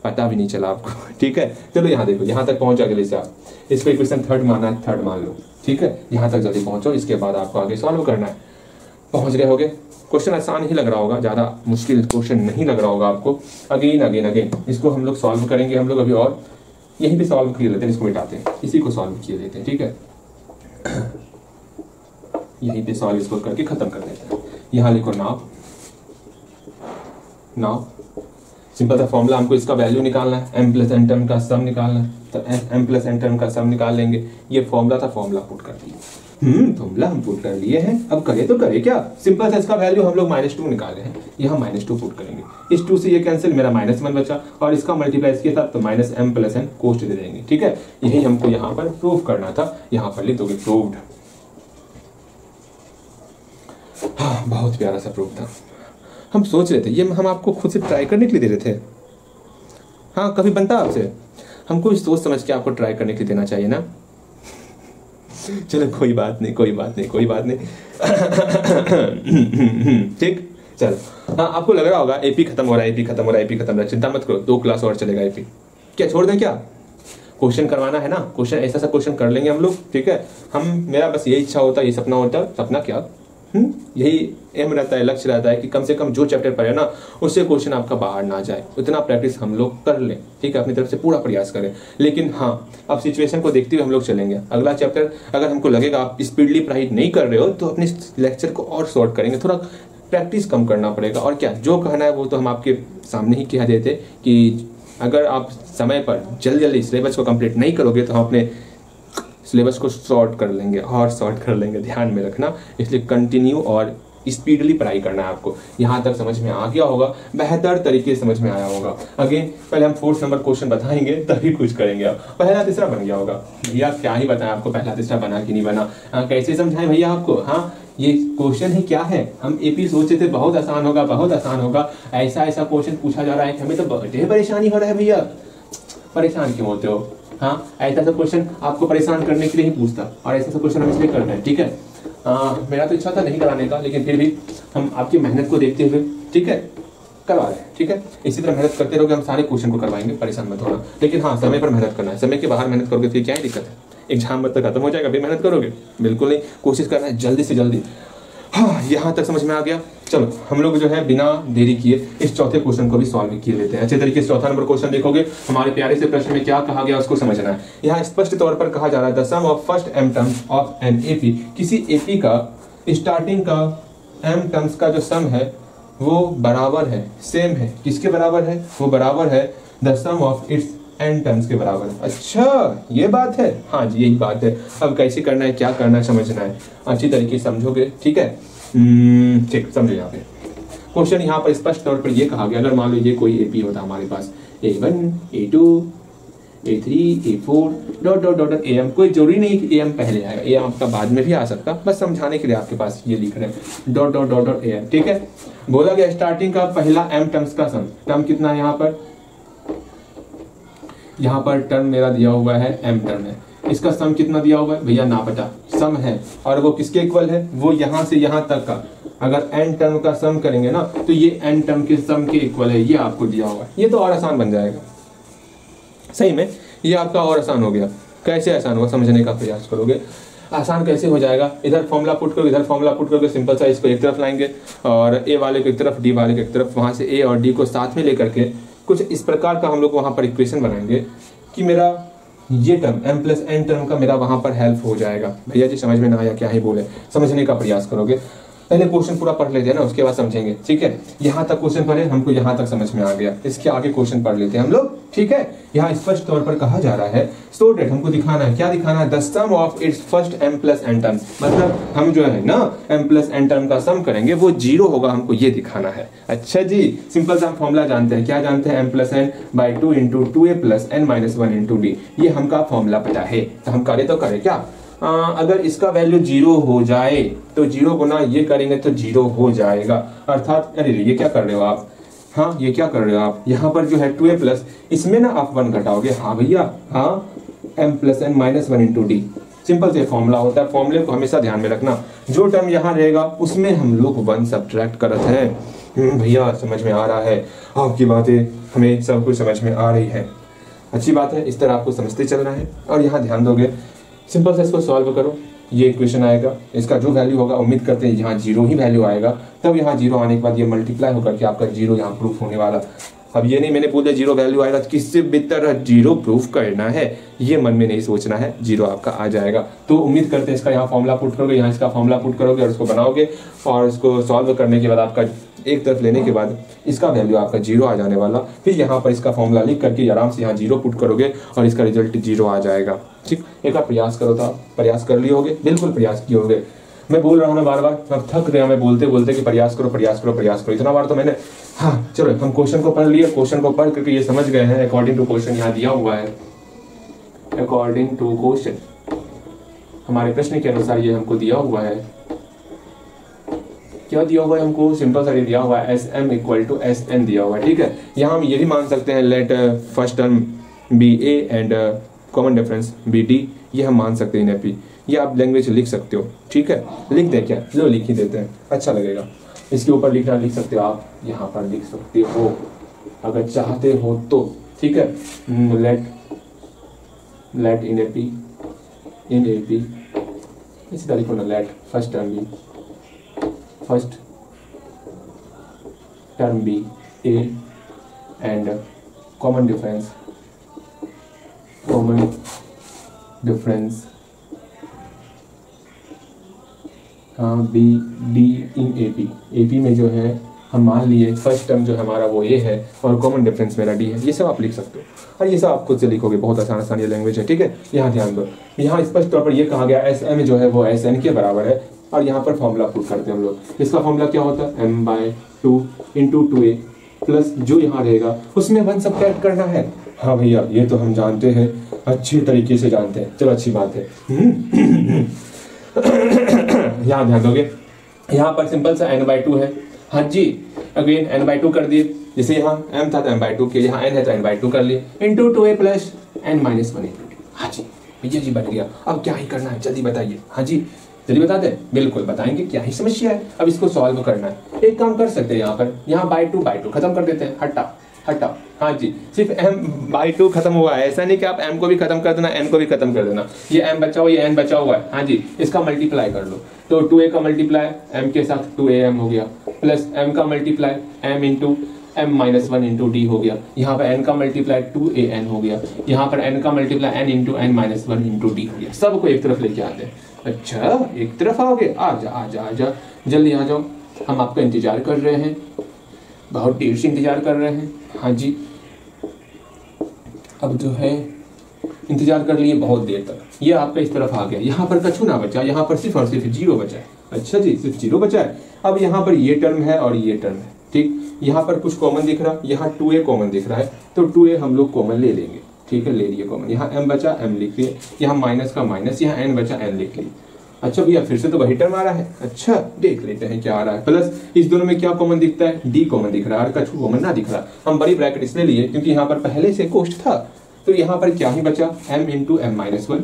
पता भी नहीं चला आपको। ठीक है, चलो यहाँ देखो, यहाँ तक पहुंचा, अगले से आप इसको इक्वेशन थर्ड माना है, थर्ड मान लो। ठीक है, यहाँ तक जल्दी पहुंचो, इसके बाद आपको आगे सॉल्व करना है। पहुंच गए होगे, क्वेश्चन आसान ही लग रहा होगा, ज्यादा मुश्किल क्वेश्चन नहीं लग रहा होगा आपको। अगेन अगेन अगेन इसको हम लोग सॉल्व करेंगे, हम लोग अभी और यहीं पे सॉल्व किए लेते हैं, इसको मिटाते हैं, इसी को सॉल्व किए लेते हैं। ठीक है, यहीं पे सॉल्व इसको करके खत्म कर देते हैं। यहाँ लिखो नाउ, नाउ सिंपल सा फॉर्मूला, हमको इसका वैल्यू निकालना है, m प्लस n टर्म का सम निकालना है, तो m प्लस n टर्म का सम निकाल लेंगे। ये फॉर्मूला था, फॉर्मूला पुट कर दिए, फॉर्मूला हम पुट कर लिए हैं। अब करे तो करे क्या, सिंपल सा इसका वैल्यू हम लोग -2 निकाले हैं, यहाँ -2 पुट करेंगे, इस 2 से ये कैंसिल, मेरा -1 बचा और इसका मल्टीप्लाई इसके साथ, तो -m प्लस n कोस्ट दे देंगे। ठीक है, यही हमको यहाँ पर प्रूफ करना था, यहाँ पर लिख दोगे प्रूव्ड। हाँ, बहुत प्यारा सा प्रूफ था। हम सोच रहे थे, ये हम आपको खुद से ट्राई करने के लिए दे रहे थे। हाँ, कभी बनता आपसे, हमको सोच समझ के आपको ट्राई करने के लिए देना चाहिए ना। चलो कोई बात नहीं, कोई बात नहीं, कोई बात नहीं। ठीक, चलो। हाँ, आपको लग रहा होगा एपी खत्म हो रहा है, एपी खत्म हो रहा है, एपी खत्म हो रहा है, चिंता मत करो, 2 क्लास और चलेगा एपी। क्या छोड़ दें क्या? क्वेश्चन करवाना है ना, क्वेश्चन ऐसा सा क्वेश्चन कर लेंगे हम लोग। ठीक है, मेरा बस यही इच्छा होता है, ये सपना होता है, सपना क्या, यही एम रहता है, लक्ष्य रहता है कि कम से कम जो चैप्टर पढ़े ना उससे क्वेश्चन आपका बाहर ना जाए, उतना प्रैक्टिस हम लोग कर लें। ठीक है, अपनी तरफ से पूरा प्रयास करें। लेकिन हाँ, अब सिचुएशन को देखते हुए हम लोग चलेंगे। अगला चैप्टर अगर हमको लगेगा आप स्पीडली पढ़ाई नहीं कर रहे हो, तो अपने लेक्चर को और शॉर्ट करेंगे, थोड़ा प्रैक्टिस कम करना पड़ेगा। और क्या, जो कहना है वो तो हम आपके सामने ही कह देते कि अगर आप समय पर जल्दी जल्दी सिलेबस को कंप्लीट नहीं करोगे तो हम अपने सिलेबस को शॉर्ट कर लेंगे और शॉर्ट कर लेंगे, ध्यान में रखना। इसलिए कंटिन्यू और स्पीडली पढ़ाई करना है आपको। यहाँ तक समझ में आ गया होगा, बेहतर तरीके से समझ में आया होगा। अगेन पहले हम 4th नंबर क्वेश्चन बताएंगे, तभी कुछ करेंगे। आप पहला तीसरा बन गया होगा भैया, क्या ही बताएं आपको, पहला तीसरा बना कि नहीं बना, कैसे समझाएं भैया आपको। हाँ, ये क्वेश्चन ही क्या है, हम एपी सोचे थे बहुत आसान होगा, बहुत आसान होगा, ऐसा ऐसा क्वेश्चन पूछा जा रहा है कि हमें तो बड़े परेशानी हो रहा है। भैया परेशान क्यों होते हो? हाँ, ऐसा सब क्वेश्चन आपको परेशान करने के लिए ही पूछता, और ऐसा सब क्वेश्चन हम इसलिए करते हैं। ठीक है, मेरा तो इच्छा था नहीं कराने का, लेकिन फिर भी हम आपकी मेहनत को देखते हुए, ठीक है, करवा रहे हैं। ठीक है, इसी तरह मेहनत करते रहोगे, हम सारे क्वेश्चन को करवाएंगे, परेशान मत होना। लेकिन हाँ, समय पर मेहनत करना है, समय के बाहर मेहनत करोगे तो क्या ही दिक्कत है, एग्जाम तक खत्म हो जाएगा, फिर मेहनत करोगे? बिल्कुल नहीं, कोशिश करना है जल्दी से जल्दी। हाँ, यहाँ तक समझ में आ गया। चलो हम लोग जो है बिना देरी किए इस चौथे क्वेश्चन को भी सॉल्व किए लेते हैं। अच्छे तरीके से चौथा नंबर क्वेश्चन देखोगे, हमारे प्यारे से प्रश्न में क्या कहा गया उसको समझना है। यहाँ स्पष्ट तौर पर कहा जा रहा है, the sum of first m terms of an AP, किसी एपी का स्टार्टिंग का m टर्म्स का जो सम है वो बराबर है, सेम है, किसके बराबर है? वो बराबर है the sum of its n terms के बराबर है। अच्छा, ये बात है, हाँ जी यही बात है। अब कैसे करना है, क्या करना है, समझना है, अच्छी तरीके से समझोगे। ठीक है, ठीक, समझो। यहाँ पे क्वेश्चन यहाँ पर स्पष्ट तौर पर ये कहा गया, अगर मान लो ये कोई एपी होता हमारे पास, A1 A2 A3 A4 dot dot dot AM, कोई जरूरी नहीं कि AM पहले आएगा, AM आपका बाद में भी आ सकता, बस समझाने के लिए आपके पास ये लिख रहे हैं, dot dot dot dot AM। ठीक है, बोला गया स्टार्टिंग का पहला m टर्म्स का सम, टर्म कितना है यहाँ पर टर्म मेरा दिया हुआ है m टर्म है, इसका सम कितना दिया हुआ है भैया, ना पता, सम है, और वो किसके इक्वल है? वो यहाँ से यहाँ तक का, अगर n टर्म का सम करेंगे ना तो ये n टर्म के सम के इक्वल है, ये आपको दिया हुआ है। ये तो और आसान बन जाएगा, सही में ये आपका और आसान हो गया। कैसे आसान होगा, समझने का प्रयास करोगे। आसान कैसे हो जाएगा, इधर फॉर्मूला पुट करोगे, इधर फॉर्मूला पुट करोगे, सिंपल सा इसको एक तरफ लाएंगे और a वाले को एक तरफ, d वाले को एक तरफ, वहां से a और d को साथ में लेकर के कुछ इस प्रकार का हम लोग वहां पर इक्वेशन बनाएंगे कि मेरा ये term m plus n term का मेरा वहां पर हेल्प हो जाएगा। भैया जी समझ में ना आया क्या ही बोले, समझने का प्रयास करोगे। पहले क्वेश्चन पूरा पढ़ लेते हैं ना, उसके बाद समझेंगे, ठीक है। यहाँ तक क्वेश्चन पढ़े, हमको यहाँ तक समझ में आ गया, इसके आगे क्वेश्चन पढ़ लेते हैं हम लोग, ठीक है। यहाँ स्पष्ट तौर पर कहा जा रहा है सो डेट, हमको दिखाना है, क्या दिखाना है, the sum of its first m plus n term, मतलब हम जो है ना m प्लस n टर्म का सम करेंगे वो 0 होगा, हमको ये दिखाना है। अच्छा जी, सिंपल सा फॉर्मूला जानते हैं, क्या जानते हैं, m plus n by 2 into 2a plus n minus 1 into D, ये हमका फॉर्मूला पता है, तो हम करे तो करें क्या, अगर इसका वैल्यू 0 हो जाए तो 0 गुना ये करेंगे तो 0 हो जाएगा, अर्थात अरे ये क्या कर रहे हो आप, हाँ ये क्या कर रहे हो आप, यहाँ पर जो है 2a प्लस, इसमें ना आप 1 घटाओगे, हाँ भैया, हाँ m plus n minus 1 into D, simple से फॉर्मूला होता है, फॉर्मूले को हमेशा ध्यान में रखना, जो टर्म यहाँ रहेगा उसमें हम लोग 1 सब्ट्रैक्ट करते हैं। भैया समझ में आ रहा है, आपकी बातें हमें सब कुछ समझ में आ रही है, अच्छी बात है, इस तरह आपको समझते चलना है। और यहाँ ध्यान दोगे, सिंपल से इसको सॉल्व करो, ये इक्वेशन आएगा, इसका जो वैल्यू होगा उम्मीद करते हैं यहाँ 0 ही वैल्यू आएगा, तब यहाँ 0 आने के बाद ये मल्टीप्लाई होकर के आपका 0 यहाँ प्रूफ होने वाला। अब ये नहीं मैंने बोला 0 वैल्यू आएगा, किससे बेहतर 0 प्रूफ करना है, ये मन में नहीं सोचना है, 0 आपका आ जाएगा। तो उम्मीद करते हैं इसका यहाँ फॉर्मूला पुट करोगे, यहाँ इसका फॉर्मूला पुट करोगे और इसको बनाओगे, और इसको सॉल्व करने के बाद आपका एक तरफ लेने के बाद इसका वैल्यू आपका 0 आ जाने वाला, फिर यहाँ पर इसका फॉर्मूला लिख करके आराम से यहाँ 0 पुट करोगे और इसका रिजल्ट 0 आ जाएगा। ठीक, एक बार प्रयास करो, तो प्रयास कर लिए होगे, बिल्कुल प्रयास किए होगे, मैं बोल रहा हूँ ना बार बार, अब थक रहे मैं बोलते बोलते कि प्रयास करो प्रयास करो प्रयास करो, इतना बार तो मैंने, हाँ चलो हम क्वेश्चन को पढ़ लिए, क्वेश्चन को पढ़ करके ये समझ गए हैं अकॉर्डिंग टू क्वेश्चन यहाँ दिया हुआ है, अकॉर्डिंग टू क्वेश्चन हमारे प्रश्न के अनुसार ये हमको दिया हुआ है, क्या दिया हुआ है हमको, सिंपल सा दिया हुआ है SM इक्वल टू SN दिया हुआ है, ठीक है। यहाँ हम ये भी मान सकते हैं let first term be A and common difference be D, ये हम मान सकते हैं NP, ये आप लैंग्वेज लिख सकते हो, ठीक है, लिख दें क्या, लो लिख ही देते हैं, अच्छा लगेगा, इसके ऊपर लिखना लिख सकते हो आप, यहाँ पर लिख सकते हो अगर चाहते हो तो, ठीक है, लेट इन AP इसी तरह लिखो ना, let first term be A and common difference be D in AP में जो है हम मान लिए फर्स्ट टर्म जो हमारा वो A है और कॉमन डिफरेंस मेरा D है, ये सब आप लिख सकते हो और ये सब आप खुद से लिखोगे, बहुत आसान ये लैंग्वेज है, ठीक है। यहाँ ध्यान दो, यहाँ स्पष्ट तौर पर ये कहा गया SM जो है वो SN के बराबर है, और यहाँ पर फॉर्मूला पुट करते हैं हम लोग, इसका फॉर्मूला क्या होता है, m/2 इंटू 2a प्लस जो यहाँ रहेगा उसमें 1 सब्ट्रैक्ट करना है। हाँ भैया ये तो हम जानते हैं, अच्छी तरीके से जानते हैं, चलो अच्छी बात है। यहाँ ध्यान दोगे, यहाँ पर सिंपल सा n/2 है, हाँ जी, अगेन n/2 कर दिए, जैसे यहाँ m था तो m/2 किया, यहाँ n है तो n/2 कर लिए, into 2a plus n minus 1, हाँ जी भैया जी बन गया। अब क्या ही करना है जल्दी बताइए, हाँ जी जल्दी बता दें, बिल्कुल बताएंगे, क्या ही समस्या है, अब इसको सॉल्व करना है। एक काम कर सकते हैं, यहाँ बाई टू खत्म कर देते हैं, हटा, हाँ जी, सिर्फ m/2 खत्म हुआ है, ऐसा नहीं कि आप m को भी खत्म कर देना, n को भी खत्म कर देना, ये m बचा हुआ, ये n बचा हुआ है, हाँ जी, इसका मल्टीप्लाई कर लो, तो 2a का मल्टीप्लाई m के साथ 2am हो गया, प्लस m का multiply m into m minus 1 into D हो गया, यहाँ पर n का मल्टीप्लाई 2an हो गया, यहाँ पर n का multiply n into n minus 1 into D हो गया, सबको एक तरफ लेके आते हैं। अच्छा एक तरफ आओगे, आजा जल्दी आ जाओ, हम आपका इंतजार कर रहे हैं, बहुत देर से इंतजार कर रहे हैं, हाँ जी, अब जो है इंतजार कर लिए बहुत देर तक, ये आपका इस तरफ आ गया, यहाँ पर कछु ना बचा, यहाँ पर सिर्फ और सिर्फ 0 बचा है। अच्छा जी, सिर्फ 0 बचा है। अब यहाँ पर ये टर्म है और ये टर्म है, ठीक, यहाँ पर कुछ कॉमन दिख रहा, यहाँ 2a कॉमन दिख रहा है, तो 2a हम लोग कॉमन ले लेंगे, ठीक है, ले लिए कॉमन, यहाँ m बचा m लिख लिए, यहाँ माइनस का माइनस, यहाँ n बचा n लिख लिए। अच्छा भैया फिर से तो वही टर्म आ रहा है, अच्छा देख लेते हैं क्या आ रहा है, प्लस इस दोनों में क्या कॉमन दिखता है, d कॉमन दिख रहा है, कछु कॉमन ना दिख रहा, हम बड़ी ब्रैकेट इसलिए लिए क्योंकि यहाँ पर पहले से कोष्ट था, तो यहाँ पर क्या ही बचा, m into m minus 1,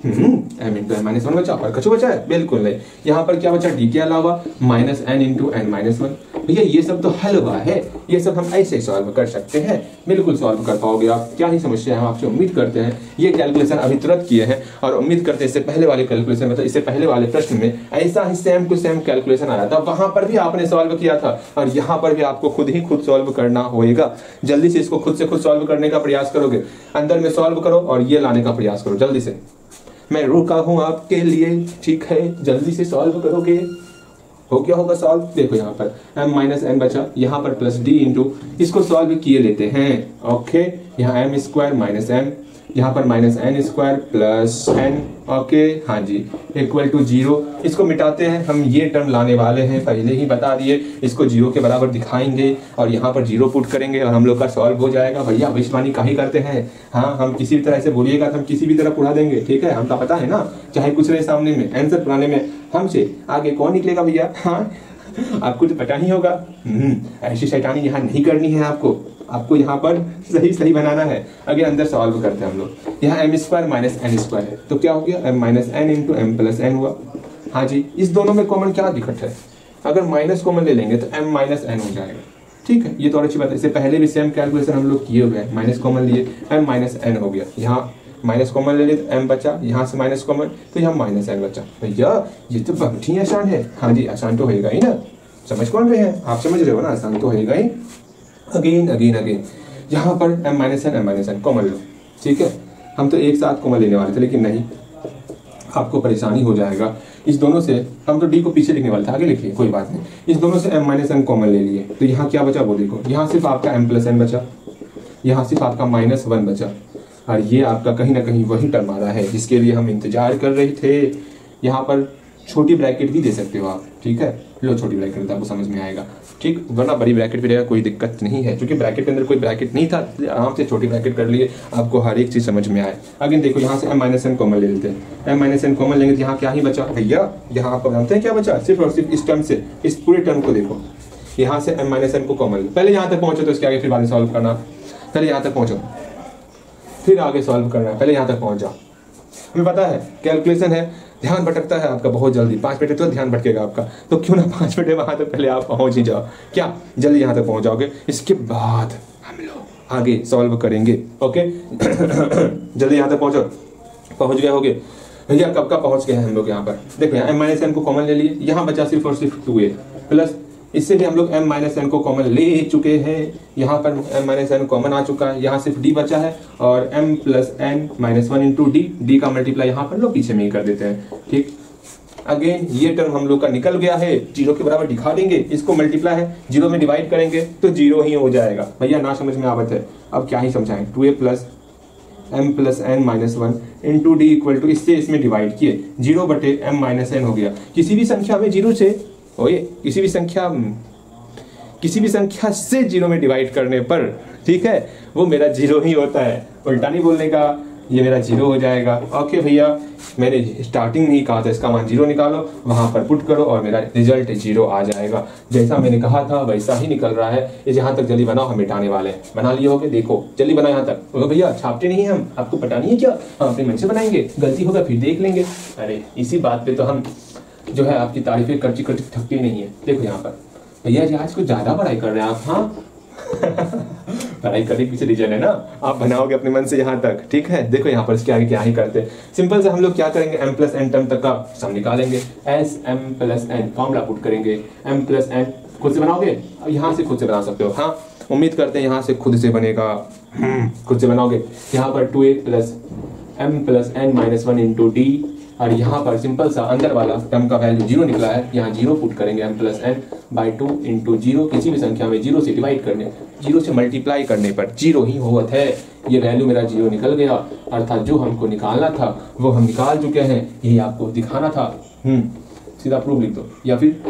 m into m minus 1 बचा, और कछु बचा है, बिल्कुल नहीं। यहाँ पर क्या बचा, d के अलावा minus n into n minus 1। भैया ये सब तो हलवा है, ये सब हम ऐसे सॉल्व कर सकते हैं, बिल्कुल सॉल्व कर पाओगे आप, क्या ही समस्या है, हम आपसे उम्मीद करते हैं ये कैलकुलेशन अभी तुरंत किए हैं, और उम्मीद करते हैं इससे पहले वाले कैलकुलेशन में, तो इससे पहले वाले प्रश्न में ऐसा ही सेम टू सेम कैलकुलेशन आया था, वहां पर भी आपने सॉल्व किया था, और यहाँ पर भी आपको खुद सॉल्व करना होगा। जल्दी से इसको खुद से खुद सॉल्व करने का प्रयास करोगे, अंदर में सॉल्व करो और ये लाने का प्रयास करो, जल्दी से, मैं रुका हूं आपके लिए, ठीक है, जल्दी से सॉल्व करोगे, हो गया होगा सॉल्व। देखो यहाँ पर m माइनस एन बचा, यहाँ पर प्लस डी इंटू, इसको सॉल्व किए लेते हैं। ओके, यहाँ m स्क्वायर माइनस m, यहाँ पर minus n square plus n, okay हाँ जी, इक्वल टू 0। इसको मिटाते हैं, हम ये टर्म लाने वाले हैं, पहले ही बता दिए, इसको 0 के बराबर दिखाएंगे और यहाँ पर 0 पुट करेंगे और हम लोग का सॉल्व हो जाएगा। भैया भविष्यवाणी काहे करते हैं, हाँ हम किसी भी तरह से बोलिएगा तो हम किसी भी तरह उड़ा देंगे, ठीक है, हमको पता है ना, चाहे कुछ रहे सामने में, आंसर पुराने में हमसे आगे कौन निकलेगा भैया। हाँ आपको तो पता ही होगा। ऐसी शैतानी यहाँ नहीं करनी है आपको यहाँ पर सही बनाना है। आगे अंदर सॉल्व करते हैं हम लोग। यहाँ m square minus n square है तो क्या हो गया, m minus n into m plus n हुआ। हाँ जी, इस दोनों में कॉमन क्या दिक्कत है, अगर माइनस कॉमन ले लेंगे तो एम माइनस एन हो जाएगा, ठीक है, ये तो और अच्छी बात है। इससे पहले भी सेम कैलकुलेशन हम लोग किए हुए हैं, माइनस कॉमन लिए एम माइनस एन हो गया, यहाँ माइनस कॉमन ले लिए तो एम बचा, यहाँ से माइनस कॉमन तो यहाँ माइनस एन बचा। भैया ये तो बहुत ही आसान है। हाँ जी, आसान तो होगा ही ना, समझ कौन रहे हैं आप, समझ रहे हो ना, आसान तो होगा ही। अगेन यहाँ पर एम माइनस एन कॉमन लो, ठीक है, हम तो एक साथ कॉमन लेने वाले थे लेकिन नहीं, आपको परेशानी हो जाएगा। इस दोनों से हम तो डी को पीछे लिखने वाले थे, आगे लिखिए कोई बात नहीं। इस दोनों से एम माइनस एन कॉमन ले लिए तो यहाँ क्या बचा वो देखो, यहाँ सिर्फ आपका एम प्लस एन बचा, यहाँ सिर्फ आपका माइनस 1 बचा और ये आपका कहीं ना कहीं वही टर्म आ रहा है जिसके लिए हम इंतजार कर रहे थे। यहाँ पर छोटी ब्रैकेट भी दे सकते हो आप, ठीक है, लो छोटी ब्रैकेट आपको समझ में आएगा, ठीक, वरना बड़ी ब्रैकेट भी रहेगा, कोई दिक्कत नहीं है, क्योंकि ब्रैकेट के अंदर कोई ब्रैकेट नहीं था, आराम से छोटी ब्रैकेट कर लिए, आपको हर एक चीज समझ में आए। अगेन देखो यहाँ से एम माइनस एन कॉमन ले लेते हैं, एम माइनस एन कॉमन लेंगे तो यहाँ क्या ही बचा भैया, यहाँ आप जानते हैं क्या बचा, सिर्फ और सिर्फ इस टर्म से, इस पूरे टर्म को देखो, यहाँ से एम माइनस एन को कॉमन ले, पहले यहाँ तक पहुंचो तो इसके आगे फिर बाद में सॉल्व करना, पहले यहाँ तक पहुंचो फिर आगे सॉल्व करना है, पहले यहाँ तक पहुंच जाओ। हमें पता है कैलकुलेशन है, ध्यान भटकता है आपका बहुत जल्दी, 5 मिनट तो ध्यान भटकेगा आपका, तो क्यों ना 5 मिनट वहां तक पहले आप पहुंच ही जाओ, क्या जल्दी यहाँ तक पहुंच जाओगे, इसके बाद हम लोग आगे सॉल्व करेंगे। ओके जल्दी यहाँ तक पहुंच गए होगे भैया, कब का पहुंच गए हैं हम लोग यहाँ पर, देखो यहाँ एम माइनस एन को कॉमन ले लिए, यहाँ बचा सिर्फ और सिर्फ 2a प्लस, इससे भी हम लोग m माइनस एन को कॉमन ले चुके हैं, यहाँ पर m माइनस एन कॉमन आ चुका है, यहाँ सिर्फ d बचा है और m plus n minus 1 into d का मल्टीप्लाई यहाँ पर लोग पीछे में ही कर देते हैं, ठीक। अगेन ये टर्म हम लोग का निकल गया है, 0 के बराबर दिखा देंगे, इसको मल्टीप्लाई है 0 में डिवाइड करेंगे तो 0 ही हो जाएगा। भैया ना समझ में आवत है, अब क्या ही समझाएं, 2a plus m plus n minus 1 into d equal to, इससे इसमें डिवाइड किए 0 बटे m माइनस एन हो गया। किसी भी संख्या में 0 से किसी भी संख्या से 0 में डिवाइड करने पर, ठीक है, वो मेरा 0 ही होता है, उल्टा नहीं बोलने का, ये मेरा 0 हो जाएगा। ओके भैया, मैंने स्टार्टिंग में ही कहा था इसका मान 0 निकालो, वहां पर पुट करो और मेरा रिजल्ट 0 आ जाएगा। जैसा मैंने कहा था वैसा ही निकल रहा है। ये जहां तक जल्दी बनाओ, हम मिटाने वाले हैं, बना लिए होगे, देखो जल्दी बनाओ यहाँ तक। बोलो भैया छापते नहीं हम, आपको पता नहीं है क्या, हम अपने मन से बनाएंगे, गलती होगा फिर देख लेंगे। अरे इसी बात पे तो हम जो है आपकी तारीफें करती थकती नहीं है। देखो यहाँ पर भैया जी आज कुछ ज्यादा पढ़ाई कर रहे हैं आप, हाँ पढ़ाई करने के पीछे रीजन है ना, आप बनाओगे अपने मन से यहाँ तक, ठीक है। देखो यहाँ पर इसके आगे क्या ही करते हैं, सिंपल से हम लोग क्या करेंगे, m प्लस एन टर्म तक का सम निकालेंगे, S m plus n formula put करेंगे, m प्लस एन खुद से बनाओगे, यहाँ से खुद से बना सकते हो, हाँ उम्मीद करते हैं यहाँ से खुद से बनेगा, खुद से बनाओगे। यहाँ पर 2a plus m plus n minus 1 into d, और यहाँ पर सिंपल सा अंदर वाला टर्म का वैल्यू 0 निकला है, यहाँ 0 पुट करेंगे, m plus n by 2 into 0, किसी भी संख्या में 0 से डिवाइड करने, 0 से मल्टीप्लाई करने पर 0 ही होता है। ये वैल्यू मेरा 0 निकल गया, अर्थात जो हमको निकालना था वो हम निकाल चुके हैं, यही आपको दिखाना था। सीधा प्रूफ लिख दो, या फिर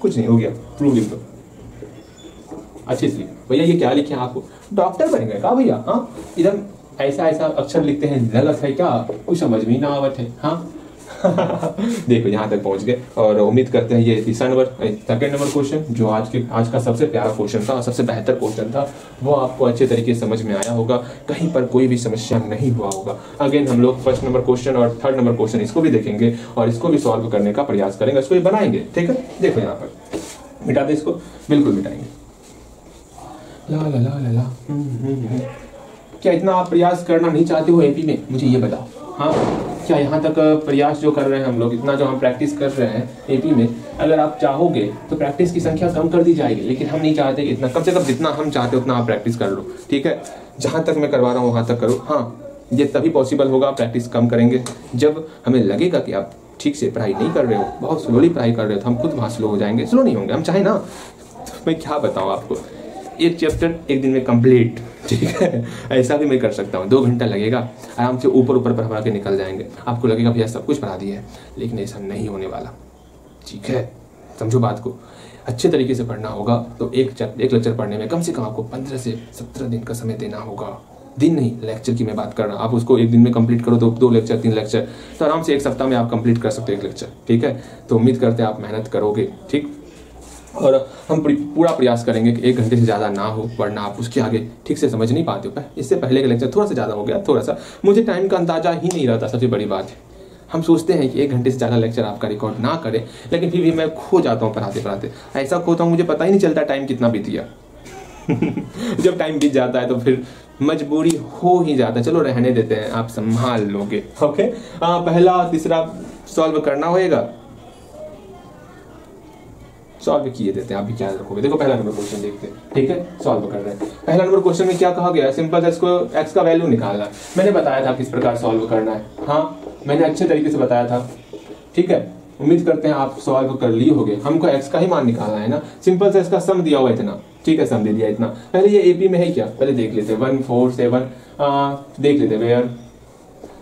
कुछ नहीं हो गया, प्रूफ लिख दो अच्छे से। भैया ये क्या लिखे आपको, डॉक्टर बनेंगे क्या भैया, हाँ इधर ऐसा ऐसा अक्षर लिखते हैं, गलत है क्या, कुछ समझ में ना आवत है, हाँ देखो यहाँ तक पहुंच गए और उम्मीद करते हैं ये सेकंड नंबर क्वेश्चन जो आज का सबसे प्यारा क्वेश्चन था, सबसे बेहतर क्वेश्चन था, वो आपको अच्छे तरीके से समझ में आया होगा, कहीं पर कोई भी समस्या नहीं हुआ होगा। अगेन हम लोग फर्स्ट नंबर क्वेश्चन और थर्ड नंबर क्वेश्चन इसको भी देखेंगे और इसको भी सॉल्व करने का प्रयास करेंगे, इसको भी बनाएंगे, ठीक है। देखो यहाँ पर मिटा दे इसको, बिल्कुल मिटाएंगे। ला ला ला ला ला क्या इतना आप प्रयास करना नहीं चाहते हो एपी में, मुझे ये बताओ, हाँ क्या यहाँ तक प्रयास जो कर रहे हैं हम लोग, इतना जो हम प्रैक्टिस कर रहे हैं एपी में, अगर आप चाहोगे तो प्रैक्टिस की संख्या कम कर दी जाएगी, लेकिन हम नहीं चाहते इतना, कम से कम जितना हम चाहते उतना आप प्रैक्टिस कर लो, ठीक है। जहाँ तक मैं करवा रहा हूँ वहाँ तक करो, हाँ ये तभी पॉसिबल होगा, प्रैक्टिस कम करेंगे जब हमें लगेगा कि आप ठीक से पढ़ाई नहीं कर रहे हो, बहुत स्लोली पढ़ाई कर रहे हो, तो हम खुद वहाँ स्लो हो जाएंगे, स्लो नहीं होंगे हम चाहे ना। तो मैं क्या बताऊँ आपको, एक चैप्टर एक दिन में कंप्लीट, ठीक है, ऐसा भी मैं कर सकता हूँ। 2 घंटा लगेगा, आराम से ऊपर ऊपर पढ़वा के निकल जाएंगे। आपको लगेगा भैया सब कुछ पढ़ा दिया है, लेकिन ऐसा नहीं होने वाला, ठीक है, समझो बात को। अच्छे तरीके से पढ़ना होगा तो एक लेक्चर पढ़ने में कम से कम आपको 15 से 17 दिन का समय देना होगा। दिन नहीं, लेक्चर की मैं बात कर रहा हूँ। आप उसको एक दिन में कंप्लीट करो तो 2 लेक्चर 3 लेक्चर, तो आराम से 1 सप्ताह में आप कंप्लीट कर सकते हो 1 लेक्चर, ठीक है। तो उम्मीद करते हैं आप मेहनत करोगे, ठीक। और हम पूरा प्रयास करेंगे कि 1 घंटे से ज़्यादा ना हो, वरना आप उसके आगे ठीक से समझ नहीं पाते हो। इससे पहले का लेक्चर थोड़ा सा ज़्यादा हो गया, थोड़ा सा मुझे टाइम का अंदाजा ही नहीं रहता, सबसे बड़ी बात है। हम सोचते हैं कि 1 घंटे से ज़्यादा लेक्चर आपका रिकॉर्ड ना करें, लेकिन फिर भी मैं खो जाता हूँ पढ़ाते पढ़ाते। ऐसा खोता हूँ मुझे पता ही नहीं चलता टाइम कितना बीत गया। जब टाइम बीत जाता है तो फिर मजबूरी हो ही जाता है। चलो रहने देते हैं, आप संभाल लोगे, ओके। पहला तीसरा सॉल्व करना होएगा, सॉल्व किए देते हैं, आप भी क्या रखोगे। देखो पहला नंबर क्वेश्चन देखते हैं, ठीक है, सॉल्व कर रहे हैं। पहला नंबर क्वेश्चन में क्या कहा गया है, सिंपल इसको x का वैल्यू निकालना है। मैंने बताया था किस प्रकार सॉल्व करना है, हाँ मैंने अच्छे तरीके से बताया था, ठीक है। उम्मीद करते हैं आप सॉल्व कर लिए होगे। हमको x का ही मान निकालना है ना, सिंपल सा इसका सम दिया हुआ इतना, ठीक है, सम दे दिया इतना। पहले ये एपी में है क्या, पहले देख लेते 1 4 7 देख लेते वेयर।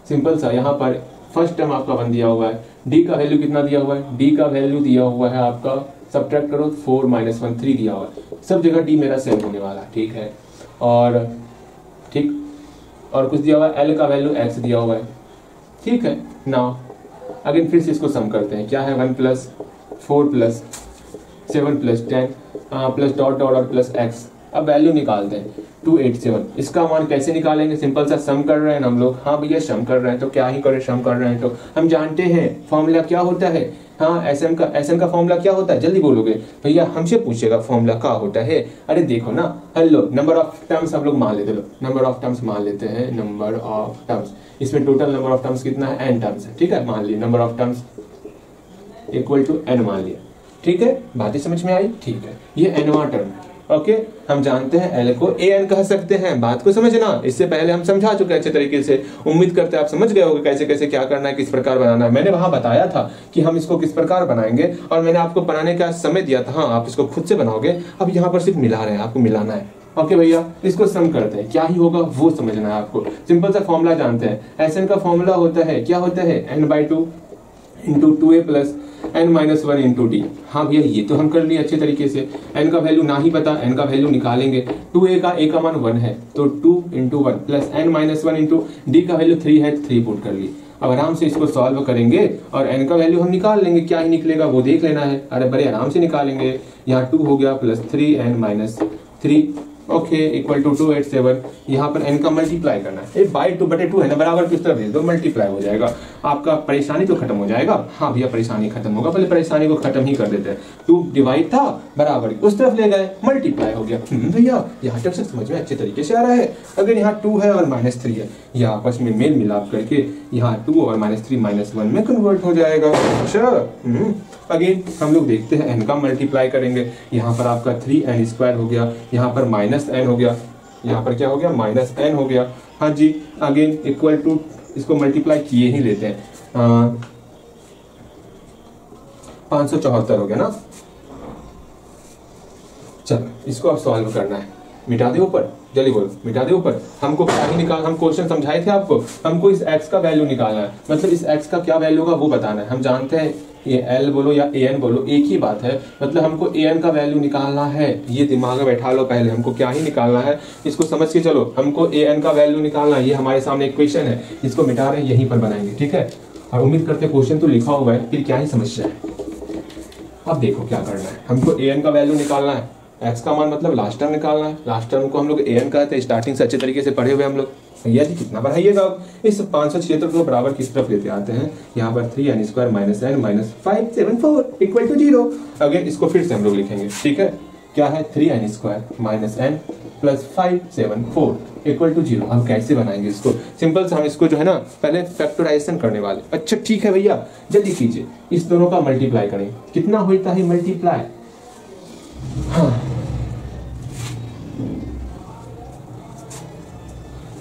सिंपल सा यहाँ पर फर्स्ट टर्म आपका 1 दिया हुआ है, डी का वैल्यू कितना दिया हुआ है, डी का वैल्यू दिया हुआ है आपका, सब्ट्रैक्ट करो 4 - 1 3 दिया हुआ है। सब जगह डी मेरा सेम होने वाला, ठीक है। और ठीक, और कुछ दिया हुआ है, एल का वैल्यू x दिया हुआ है, ठीक है। नाउ अगेन फिर से इसको सम करते हैं, क्या है 1 + 4 + 7 + 10 प्लस डॉट डॉट और प्लस x। अब वैल्यू निकालते हैं 287। इसका मान कैसे निकालेंगे, सिंपल सा सम कर रहे हैं हम लोग। हाँ भैया सम कर रहे हैं तो क्या ही करें, सम कर रहे हैं तो हम जानते हैं फॉर्मूला क्या होता है। हाँ एसएम का फॉर्मूला क्या होता है, जल्दी बोलोगे भैया, हमसे पूछेगा फॉर्मूला क्या होता है। अरे देखो ना, हेलो नंबर ऑफ टर्म्स हम लोग मान लेते, लो नंबर ऑफ टर्म्स मान लेते हैं, नंबर ऑफ टर्म्स। इसमें टोटल नंबर ऑफ टर्म्स कितना है, n टर्म्स है, ठीक है। मान लिए number of terms equal to n मान लिया, ठीक है। बातें समझ में आई, ठीक है। ये nवां टर्म है, ओके। हम जानते हैं l को an कह सकते हैं, बात को समझना। इससे पहले हम समझा चुके हैं अच्छे तरीके से। उम्मीद करते हैं आप समझ गए होंगे कैसे कैसे क्या करना है, किस प्रकार बनाना है। मैंने वहां बताया था कि हम इसको किस प्रकार बनाएंगे, और मैंने आपको बनाने का समय दिया था। हाँ आप इसको खुद से बनाओगे, अब यहाँ पर सिर्फ मिला रहे हैं, आपको मिलाना है, ओके भैया। इसको सम करते हैं, क्या ही होगा वो समझना है आपको। सिंपल सा फॉर्मूला जानते हैं, एस एन का फॉर्मूला होता है, क्या होता है, n/2 × 2a + n - 1 × d। हाँ भैया ये तो हम कर लिए अच्छे तरीके से। n का वैल्यू ना ही पता, n का वैल्यू निकालेंगे। 2a का मान 1 है तो 2 × 1 + n - 1 × d का वैल्यू 3 है, 3 पुट कर लिए। अब आराम से इसको सॉल्व करेंगे और n का वैल्यू हम निकाल लेंगे, क्या ही निकलेगा वो देख लेना है। अरे बड़े आराम से निकालेंगे। यहाँ 2 हो गया + 3n - 3, ओके, इक्वल टू 287। यहाँ पर n का मल्टीप्लाई करना है, 2/2 है ना, बराबर किस तरफ भेज दो, मल्टीप्लाई हो जाएगा, आपका परेशानी तो खत्म हो जाएगा। हाँ भैया परेशानी खत्म होगा, पहले परेशानी को खत्म ही कर देते हैं। 2 डिवाइड था, बराबर उस तरफ ले गए, मल्टीप्लाई हो गया। भैया यहाँ तक से समझ में अच्छे तरीके से आ रहा है। अगर यहाँ 2 है और -3 है, यह आपस में मेल मिलाप करके यहाँ 2 और -3 -1 में कन्वर्ट हो जाएगा। अच्छा अगेन हम लोग देखते हैं n का मल्टीप्लाई करेंगे। यहाँ पर आपका 3n² हो गया, यहाँ पर -n हो गया, यहाँ पर क्या हो गया, -n हो गया। हाँ जी, अगेन इक्वल टू, इसको मल्टीप्लाई किए ही लेते हैं, 574 हो गया ना। चलो इसको अब सॉल्व करना है, मिटा दे ऊपर, जल्दी बोलो, मिटा दे ऊपर। हमको क्या ही निकाल, हम क्वेश्चन समझाए थे आपको, हमको इस x का वैल्यू निकालना है, मतलब इस x का क्या वैल्यू होगा वो बताना है। हम जानते हैं ये l बोलो या an बोलो एक ही बात है, मतलब हमको an का वैल्यू निकालना है। ये दिमाग में बैठा लो, पहले हमको क्या ही निकालना है इसको समझ के चलो। हमको an का वैल्यू निकालना है, ये हमारे सामने इक्वेशन है, इसको मिटा रहे हैं, यहीं पर बनाएंगे, ठीक है। और उम्मीद करते हैं क्वेश्चन तो लिखा हुआ है, फिर क्या ही समस्या है। अब देखो क्या करना है, हमको an का वैल्यू निकालना है, x का मान मतलब लास्ट टर्म निकालना है। लास्ट टर्म को हम लोग an कहते हैं, स्टार्टिंग से अच्छे तरीके से पढ़े हुए हम लोग। भैया जी कितना बढ़ाइएगा, इस 576 को बराबर किस तरफ लेते आते हैं, यहाँ पर 3n² - n - 574 = 0। अगेन इसको फिर से हम लोग लिखेंगे, ठीक है। क्या है, 3n² - n + 574 = 0। हम कैसे बनाएंगे इसको, सिंपल से हम इसको जो है ना पहले फैक्टराइजेशन करने वाले। अच्छा ठीक है भैया, जल्दी कीजिए, इस दोनों का मल्टीप्लाई करें, कितना होता है मल्टीप्लाई। हाँ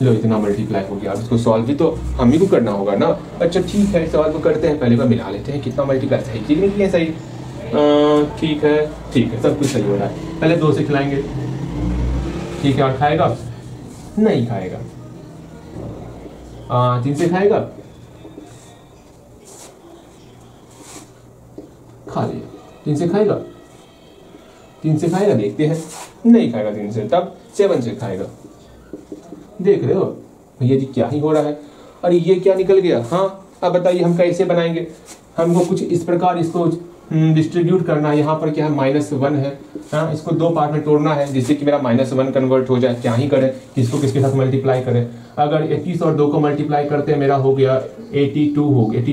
लो इतना मल्टीप्लाई हो गया। अब इसको सॉल्व भी तो हम ही को करना होगा ना। अच्छा ठीक है, सॉल्व करते हैं, पहले बार मिला लेते हैं कितना मल्टीप्लाई सही ठीक निकली है। सही ठीक है, सब कुछ सही हो रहा है। पहले 2 से खिलाएंगे, ठीक है, और खाएगा नहीं खाएगा। 3 से खाएगा, खा लिया। 3 से खाएगा, 3 से खाएगा, देखते हैं, नहीं खाएगा 3 से, तब 7 से खाएगा। देख रहे हो भैया जी क्या ही हो रहा है। और ये क्या निकल गया। हाँ अब बताइए हम कैसे बनाएंगे। हमको कुछ इस प्रकार इसको डिस्ट्रीब्यूट करना है। यहाँ पर क्या है -1 है। हाँ इसको 2 पार्ट में तोड़ना है जिससे कि मेरा -1 कन्वर्ट हो जाए। क्या ही करें, किसको किसके साथ मल्टीप्लाई करें। अगर 21 और 2 को मल्टीप्लाई करते हैं मेरा हो गया 82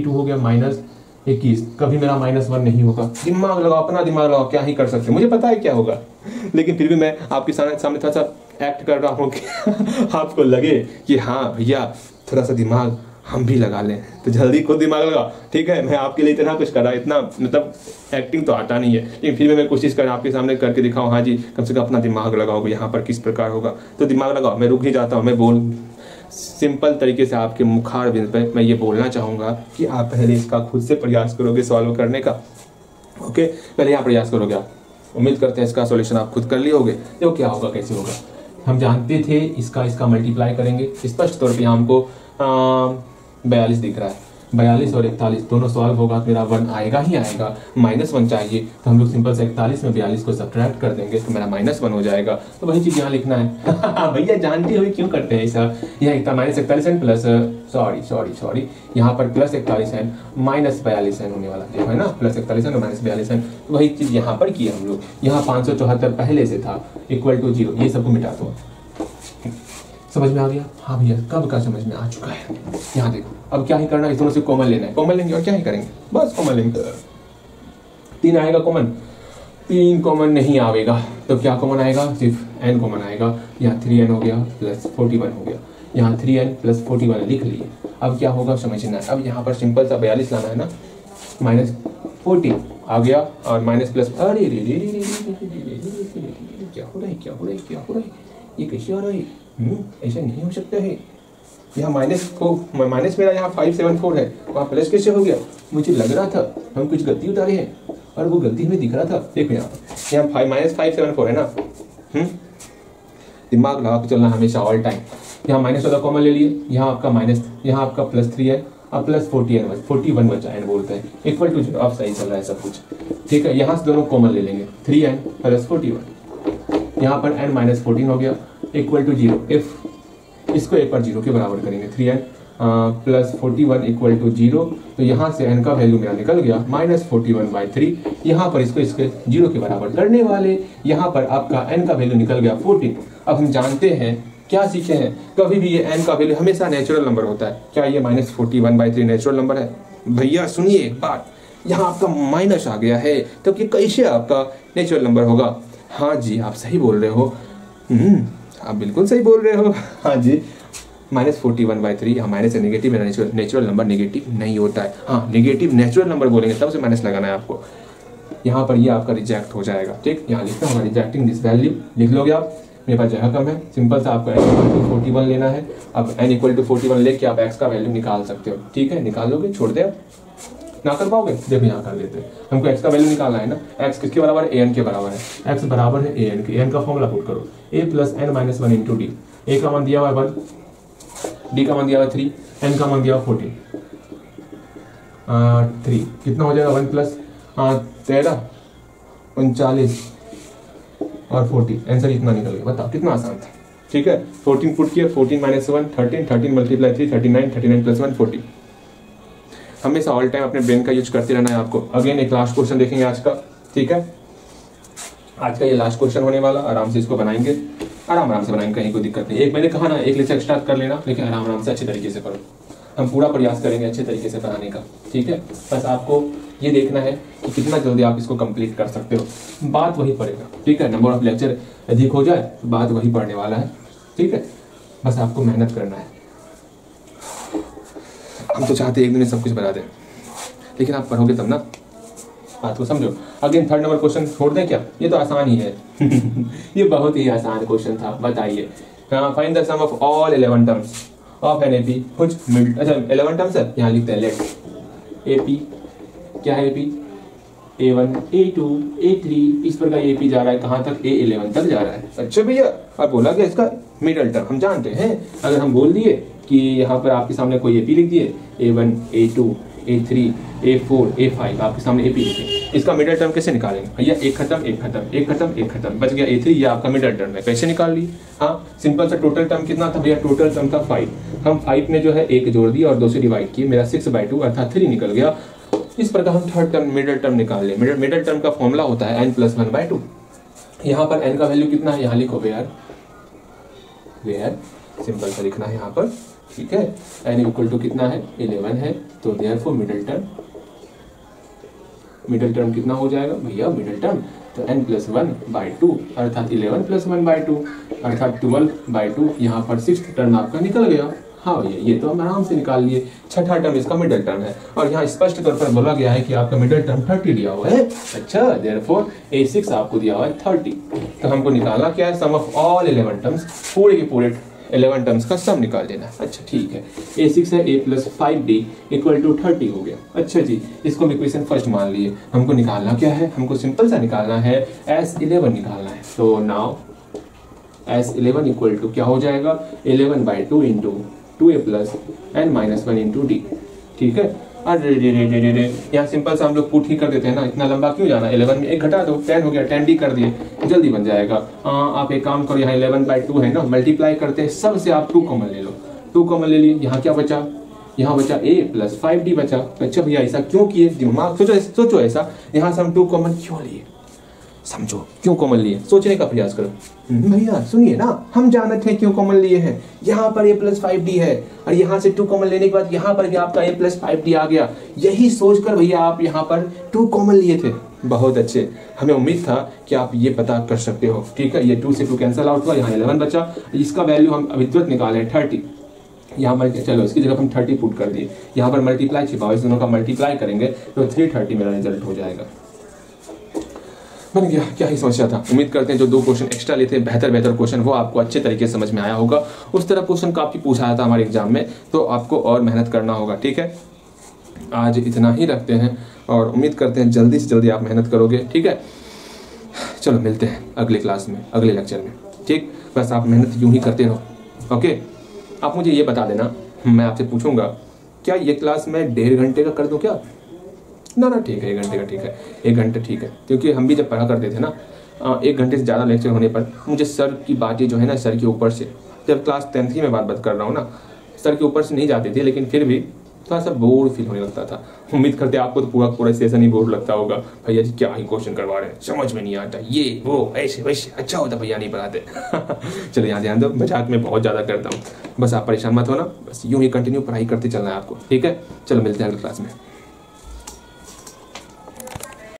हो गया -21। कभी मेरा -1 नहीं होगा। दिमाग लगाओ, अपना दिमाग लगाओ, क्या ही कर सकते, मुझे पता है क्या होगा, लेकिन फिर भी मैं आपके सामने थोड़ा सा एक्ट कर रहा हूँ कि आपको लगे कि हाँ भैया थोड़ा सा दिमाग हम भी लगा लें। तो जल्दी खुद दिमाग लगा, ठीक है। मैं आपके लिए इतना कुछ कर रहा, इतना मतलब एक्टिंग तो आता नहीं है, लेकिन फिर भी मैं कोशिश कर आपके सामने करके दिखाऊं। हाँ जी, कम से कम अपना दिमाग लगाओगे यहाँ पर किस प्रकार होगा। तो दिमाग लगाओ, मैं रुक ही जाता हूँ। मैं बोल सिंपल तरीके से आपके मुखार बिंद पे मैं ये बोलना चाहूँगा कि आप पहले इसका खुद से प्रयास करोगे सॉल्व करने का। ओके, पहले यहाँ प्रयास करोगे आप। उम्मीद करते हैं इसका सॉल्यूशन आप खुद कर लिए होगे। देखो क्या होगा, कैसे होगा। हम जानते थे इसका मल्टीप्लाई करेंगे। स्पष्ट तौर पर हमको 42 दिख रहा है। 42 और 41 दोनों सॉल्व होगा, मेरा 1 आएगा ही आएगा। -1 चाहिए तो हम लोग सिंपल से 41 में 42 को सब्ट्रैक्ट कर देंगे तो मेरा -1 हो जाएगा। तो वही चीज़ यहाँ लिखना है। भैया जानते हुए क्यों करते हैं ऐसा। यहाँ -41 है प्लस सॉरी यहाँ पर +41 है -42 है होने वाला है ना। +41 है -42 है, तो वही चीज़ यहाँ पर की हम लोग। यहाँ 574 पहले से था = 0। ये सबको मिटा दो। समझ में आ गया। हाँ भैया कब का समझ में आ चुका है। यहाँ देखो अब क्या ही करना है, इस दोनों से कॉमन लेना है। कॉमन लेंगे और क्या ही करेंगे, बस कॉमन लेंगे। 3 आएगा कॉमन, 3 कॉमन नहीं आएगा तो क्या कॉमन आएगा, सिर्फ n कॉमन आएगा। यहाँ 3n हो गया +41 हो गया। यहाँ 3n +41 लिख लिए। अब क्या होगा समझना है। अब यहाँ पर सिंपल सा 42 लाना है ना। -40 आ गया और माइनस प्लस। अरे क्या हो रहा है, ये कैसे हो रहा है। ऐसा नहीं हो सकता है। यहाँ माइनस मेरा यहाँ 574 है, वहाँ प्लस कैसे हो गया। मुझे लग रहा था हम कुछ गलती उतारे हैं और वो गलती हमें दिख रहा था। देखो यहाँ -574 है ना। दिमाग लगा के चलना हमेशा ऑल टाइम। यहाँ माइनस वाला कॉमन ले लिए, यहाँ आपका माइनस, यहाँ आपका +3 है और +41 बचा n बोलते हैं =0। अब सही चल रहा है सब कुछ, ठीक है। यहाँ से दोनों कॉमन ले लेंगे, 3n + 41। यहाँ पर n - 14 हो गया =0। इफ इसको एक बार 0 के बराबर करेंगे, 3n + 41 = 0। तो यहाँ से n का वैल्यू मेरा निकल गया -41/3। यहाँ पर इसको इसके 0 के बराबर करने वाले, यहाँ पर आपका n का वैल्यू निकल गया 14। अब हम जानते हैं, क्या सीखे हैं, कभी भी ये n का वैल्यू हमेशा नेचुरल नंबर होता है। क्या ये -41/3 नेचुरल नंबर है। भैया सुनिए एक बात, यहाँ आपका माइनस आ गया है तो ये कैसे आपका नेचुरल नंबर होगा। हाँ जी आप सही बोल रहे हो, आप बिल्कुल सही बोल रहे हो। हाँ जी -41/3, यहाँ माइनस है, नेगेटिव है। नेचुरल नंबर नेगेटिव नहीं होता है। हाँ नेगेटिव नेचुरल नंबर बोलेंगे तब से माइनस लगाना है आपको। यहाँ पर ये आपका रिजेक्ट हो जाएगा, ठीक। यहाँ लिखना होगा रिजेक्टिंग दिस वैल्यू, लिख लोगे आप। मेरे पास जगह कम है, सिंपल सा आपको n = 41 लेना है। अब n = 41 लेके आप x का वैल्यू निकाल सकते हो, ठीक है। निकाल लोगे, छोड़ दे, ना कर पाओगे, देखो यहाँ कर लेते हैं। हमको x का वैल्यू निकालना है ना। x किसके बराबर है, an के बराबर है। x बराबर है an के, an का फॉर्मूला पुट करो, a + n - 1 × d। a का मान दिया हुआ 1, d का मान दिया हुआ 3, n का मान दिया हुआ 14। 3 कितना हो जाएगा, 1 + 13 39 और 40। आंसर इतना निकल गया। बताओ कितना आसान था, ठीक है। 14 पुट किया, 14 - 1 13, 13 × 3 39, 39 + 1 40। हमेशा ऑल टाइम अपने ब्रेन का यूज करते रहना है आपको। अगेन एक लास्ट क्वेश्चन देखेंगे आज का, ठीक है। आज का ये लास्ट क्वेश्चन होने वाला, आराम से इसको बनाएंगे, आराम से बनाएंगे, कहीं कोई दिक्कत नहीं। एक मैंने कहा ना, एक लेक्चर स्टार्ट कर लेना, लेकिन आराम से अच्छे तरीके से करो। हम पूरा प्रयास करेंगे अच्छे तरीके से बनाने का, ठीक है। बस आपको ये देखना है कि कितना जल्दी आप इसको कंप्लीट कर सकते हो। बात वही पड़ेगा, ठीक है। नंबर ऑफ लेक्चर अधिक हो जाए तो बात वही पढ़ने वाला है, ठीक है। बस आपको मेहनत करना है। हम तो चाहते एक दिन में सब कुछ बता दें, लेकिन आप पढ़ोगे तब ना, बात को समझो। अगेन 3rd नंबर क्वेश्चन छोड़ दें क्या, ये तो आसान ही है। ये बहुत ही आसान क्वेश्चन था। बताइए find the sum of all 11 terms of an AP which mid, अच्छा 11 टर्म्स है, यहाँ लिखते हैं लेट एपी क्या है, एपी A1 A2 A3 इस प्रकार एपी जा रहा है कहाँ तक, A11 तक जा रहा है। अच्छा भैया अब बोला गया इसका मिडल टर्म हम जानते हैं, अगर हम बोल दिए कि यहाँ पर आपके सामने कोई एपी लिख दिए A1 A2 A3 A4 A5 आपके सामने एपी लिखे, इसका मिडल टर्म कैसे निकालेंगे भैया, एक खत्म एक खत्म एक खत्म एक खत्म, बच गया A3, ये आपका मिडल टर्म है, कैसे निकाल लिए। हाँ सिंपल सा, टोटल टर्म कितना था भैया, टोटल टर्म था 5, हम 5 में जो है 1 जोड़ दिया और 2 से डिवाइड किए, मेरा 6/2 अर्थात 3 निकल गया। इस प्रकार हम थर्ड टर्म मिडल टर्म निकाल ले। मिडल टर्म का फॉर्मूला होता है n+1/2। यहाँ पर n का वैल्यू कितना है, यहाँ लिखो वेयर सिंपल सा लिखना है यहाँ पर, ठीक है। n इक्वल टू कितना है 11 है, तो देयरफॉर मिडल टर्म कितना हो जाएगा भैया, मिडल टर्म तो n+1/2 अर्थात 11+1/2 अर्थात 12/2, यहाँ पर 6th टर्म आपका निकल गया। हाँ भैया ये तो हम आराम से निकाल लिए, छठा टर्म इसका मिडल टर्म है और यहाँ स्पष्ट तौर पर बोला गया है कि आपका मिडल टर्म 30 दिया हुआ है। अच्छा देयरफॉर A6 आपको दिया हुआ है 30, तो हमको निकालना क्या है, सम ऑफ ऑल 11 टर्म्स, पूरे के पूरे 11 टर्म्स का सम निकाल देना। अच्छा ठीक है, A6 है A+5D इक्वल टू 30 हो गया। अच्छा जी, इसको हम इक्वेशन फर्स्ट मान लिए, हमको निकालना क्या है, हमको सिंपल सा निकालना है S11 निकालना है। तो नाउ S11 इक्वल टू क्या हो जाएगा, 11/2 into 2a plus n-1 into D, ठीक है। अरे यहाँ सिंपल सा हम लोग पुट ही कर देते हैं ना, इतना लंबा क्यों जाना, 11 में 1 घटा दो 10 हो गया, 10d कर दिए, जल्दी बन जाएगा। आप एक काम करो, यहाँ 11/2 है ना, मल्टीप्लाई करते हैं, सबसे आप 2 कॉमन ले लो, 2 कॉमन ले लिए, यहाँ क्या बचा, यहाँ बचा a+5d बचा। अच्छा भैया ऐसा क्यों किए, दिमाग सोचो ऐसा, यहाँ से हम 2 कॉमन क्यों लिए, समझो क्यों कॉमन लिए, सोचने का प्रयास करो। भैया सुनिए ना, हम जानते हैं क्यों कॉमन लिए हैं, यहाँ पर A+5D है और यहाँ से 2 कॉमन लेने के बाद यहाँ पर भी आपका A+5D आ गया, यही सोचकर भैया आप यहाँ पर 2 कॉमन लिए थे। बहुत अच्छे, हमें उम्मीद था कि आप ये पता कर सकते हो, ठीक है। ये 2 से 2 कैंसिल आउट हुआ, यहाँ 11 बचा, इसका वैल्यू हम अभी तुरंत निकाले 30, यहाँ चलो इसकी जगह हम 30 पुट कर दिए, यहाँ पर मल्टीप्लाई छिपाओ, इस दोनों का मल्टीप्लाई करेंगे तो 330 मेरा रिजल्ट हो जाएगा। बन गया, क्या ही समस्या था। उम्मीद करते हैं जो 2 क्वेश्चन एक्स्ट्रा लेते हैं, बेहतर क्वेश्चन, वो आपको अच्छे तरीके से समझ में आया होगा। उस तरह क्वेश्चन काफ़ी पूछा था हमारे एग्जाम में, तो आपको और मेहनत करना होगा, ठीक है। आज इतना ही रखते हैं और उम्मीद करते हैं जल्दी से जल्दी आप मेहनत करोगे, ठीक है। चलो मिलते हैं अगले क्लास में, अगले लेक्चर में, ठीक। बस आप मेहनत यूं ही करते रहो, ओके। आप मुझे ये बता देना, मैं आपसे पूछूंगा क्या ये क्लास मैं 1.5 घंटे का कर दूं क्या, ना ठीक है 1 घंटे का ठीक है, 1 घंटे ठीक है, क्योंकि हम भी जब पढ़ा करते थे ना 1 घंटे से ज़्यादा लेक्चर होने पर मुझे सर की बातें जो है ना, सर के ऊपर से, जब क्लास 10th में बात कर रहा हूँ ना, सर के ऊपर से नहीं जाती थी, लेकिन फिर भी थोड़ा सा बोर फील होने लगता था। उम्मीद करते आपको तो पूरा सेशन ही बोर लगता होगा, भैया जी क्या ही क्वेश्चन करवा रहे हैं, समझ में नहीं आता, ये वो ऐसे वैसे, अच्छा होता भैया नहीं पढ़ाते। चलो यहाँ ध्यान दो, मजाक में बहुत ज़्यादा करता हूँ, बस आप परेशान मत होना, बस यूँ ही कंटिन्यू पढ़ाई करते चलना है आपको, ठीक है। चलो मिलते हैं अगली क्लास में।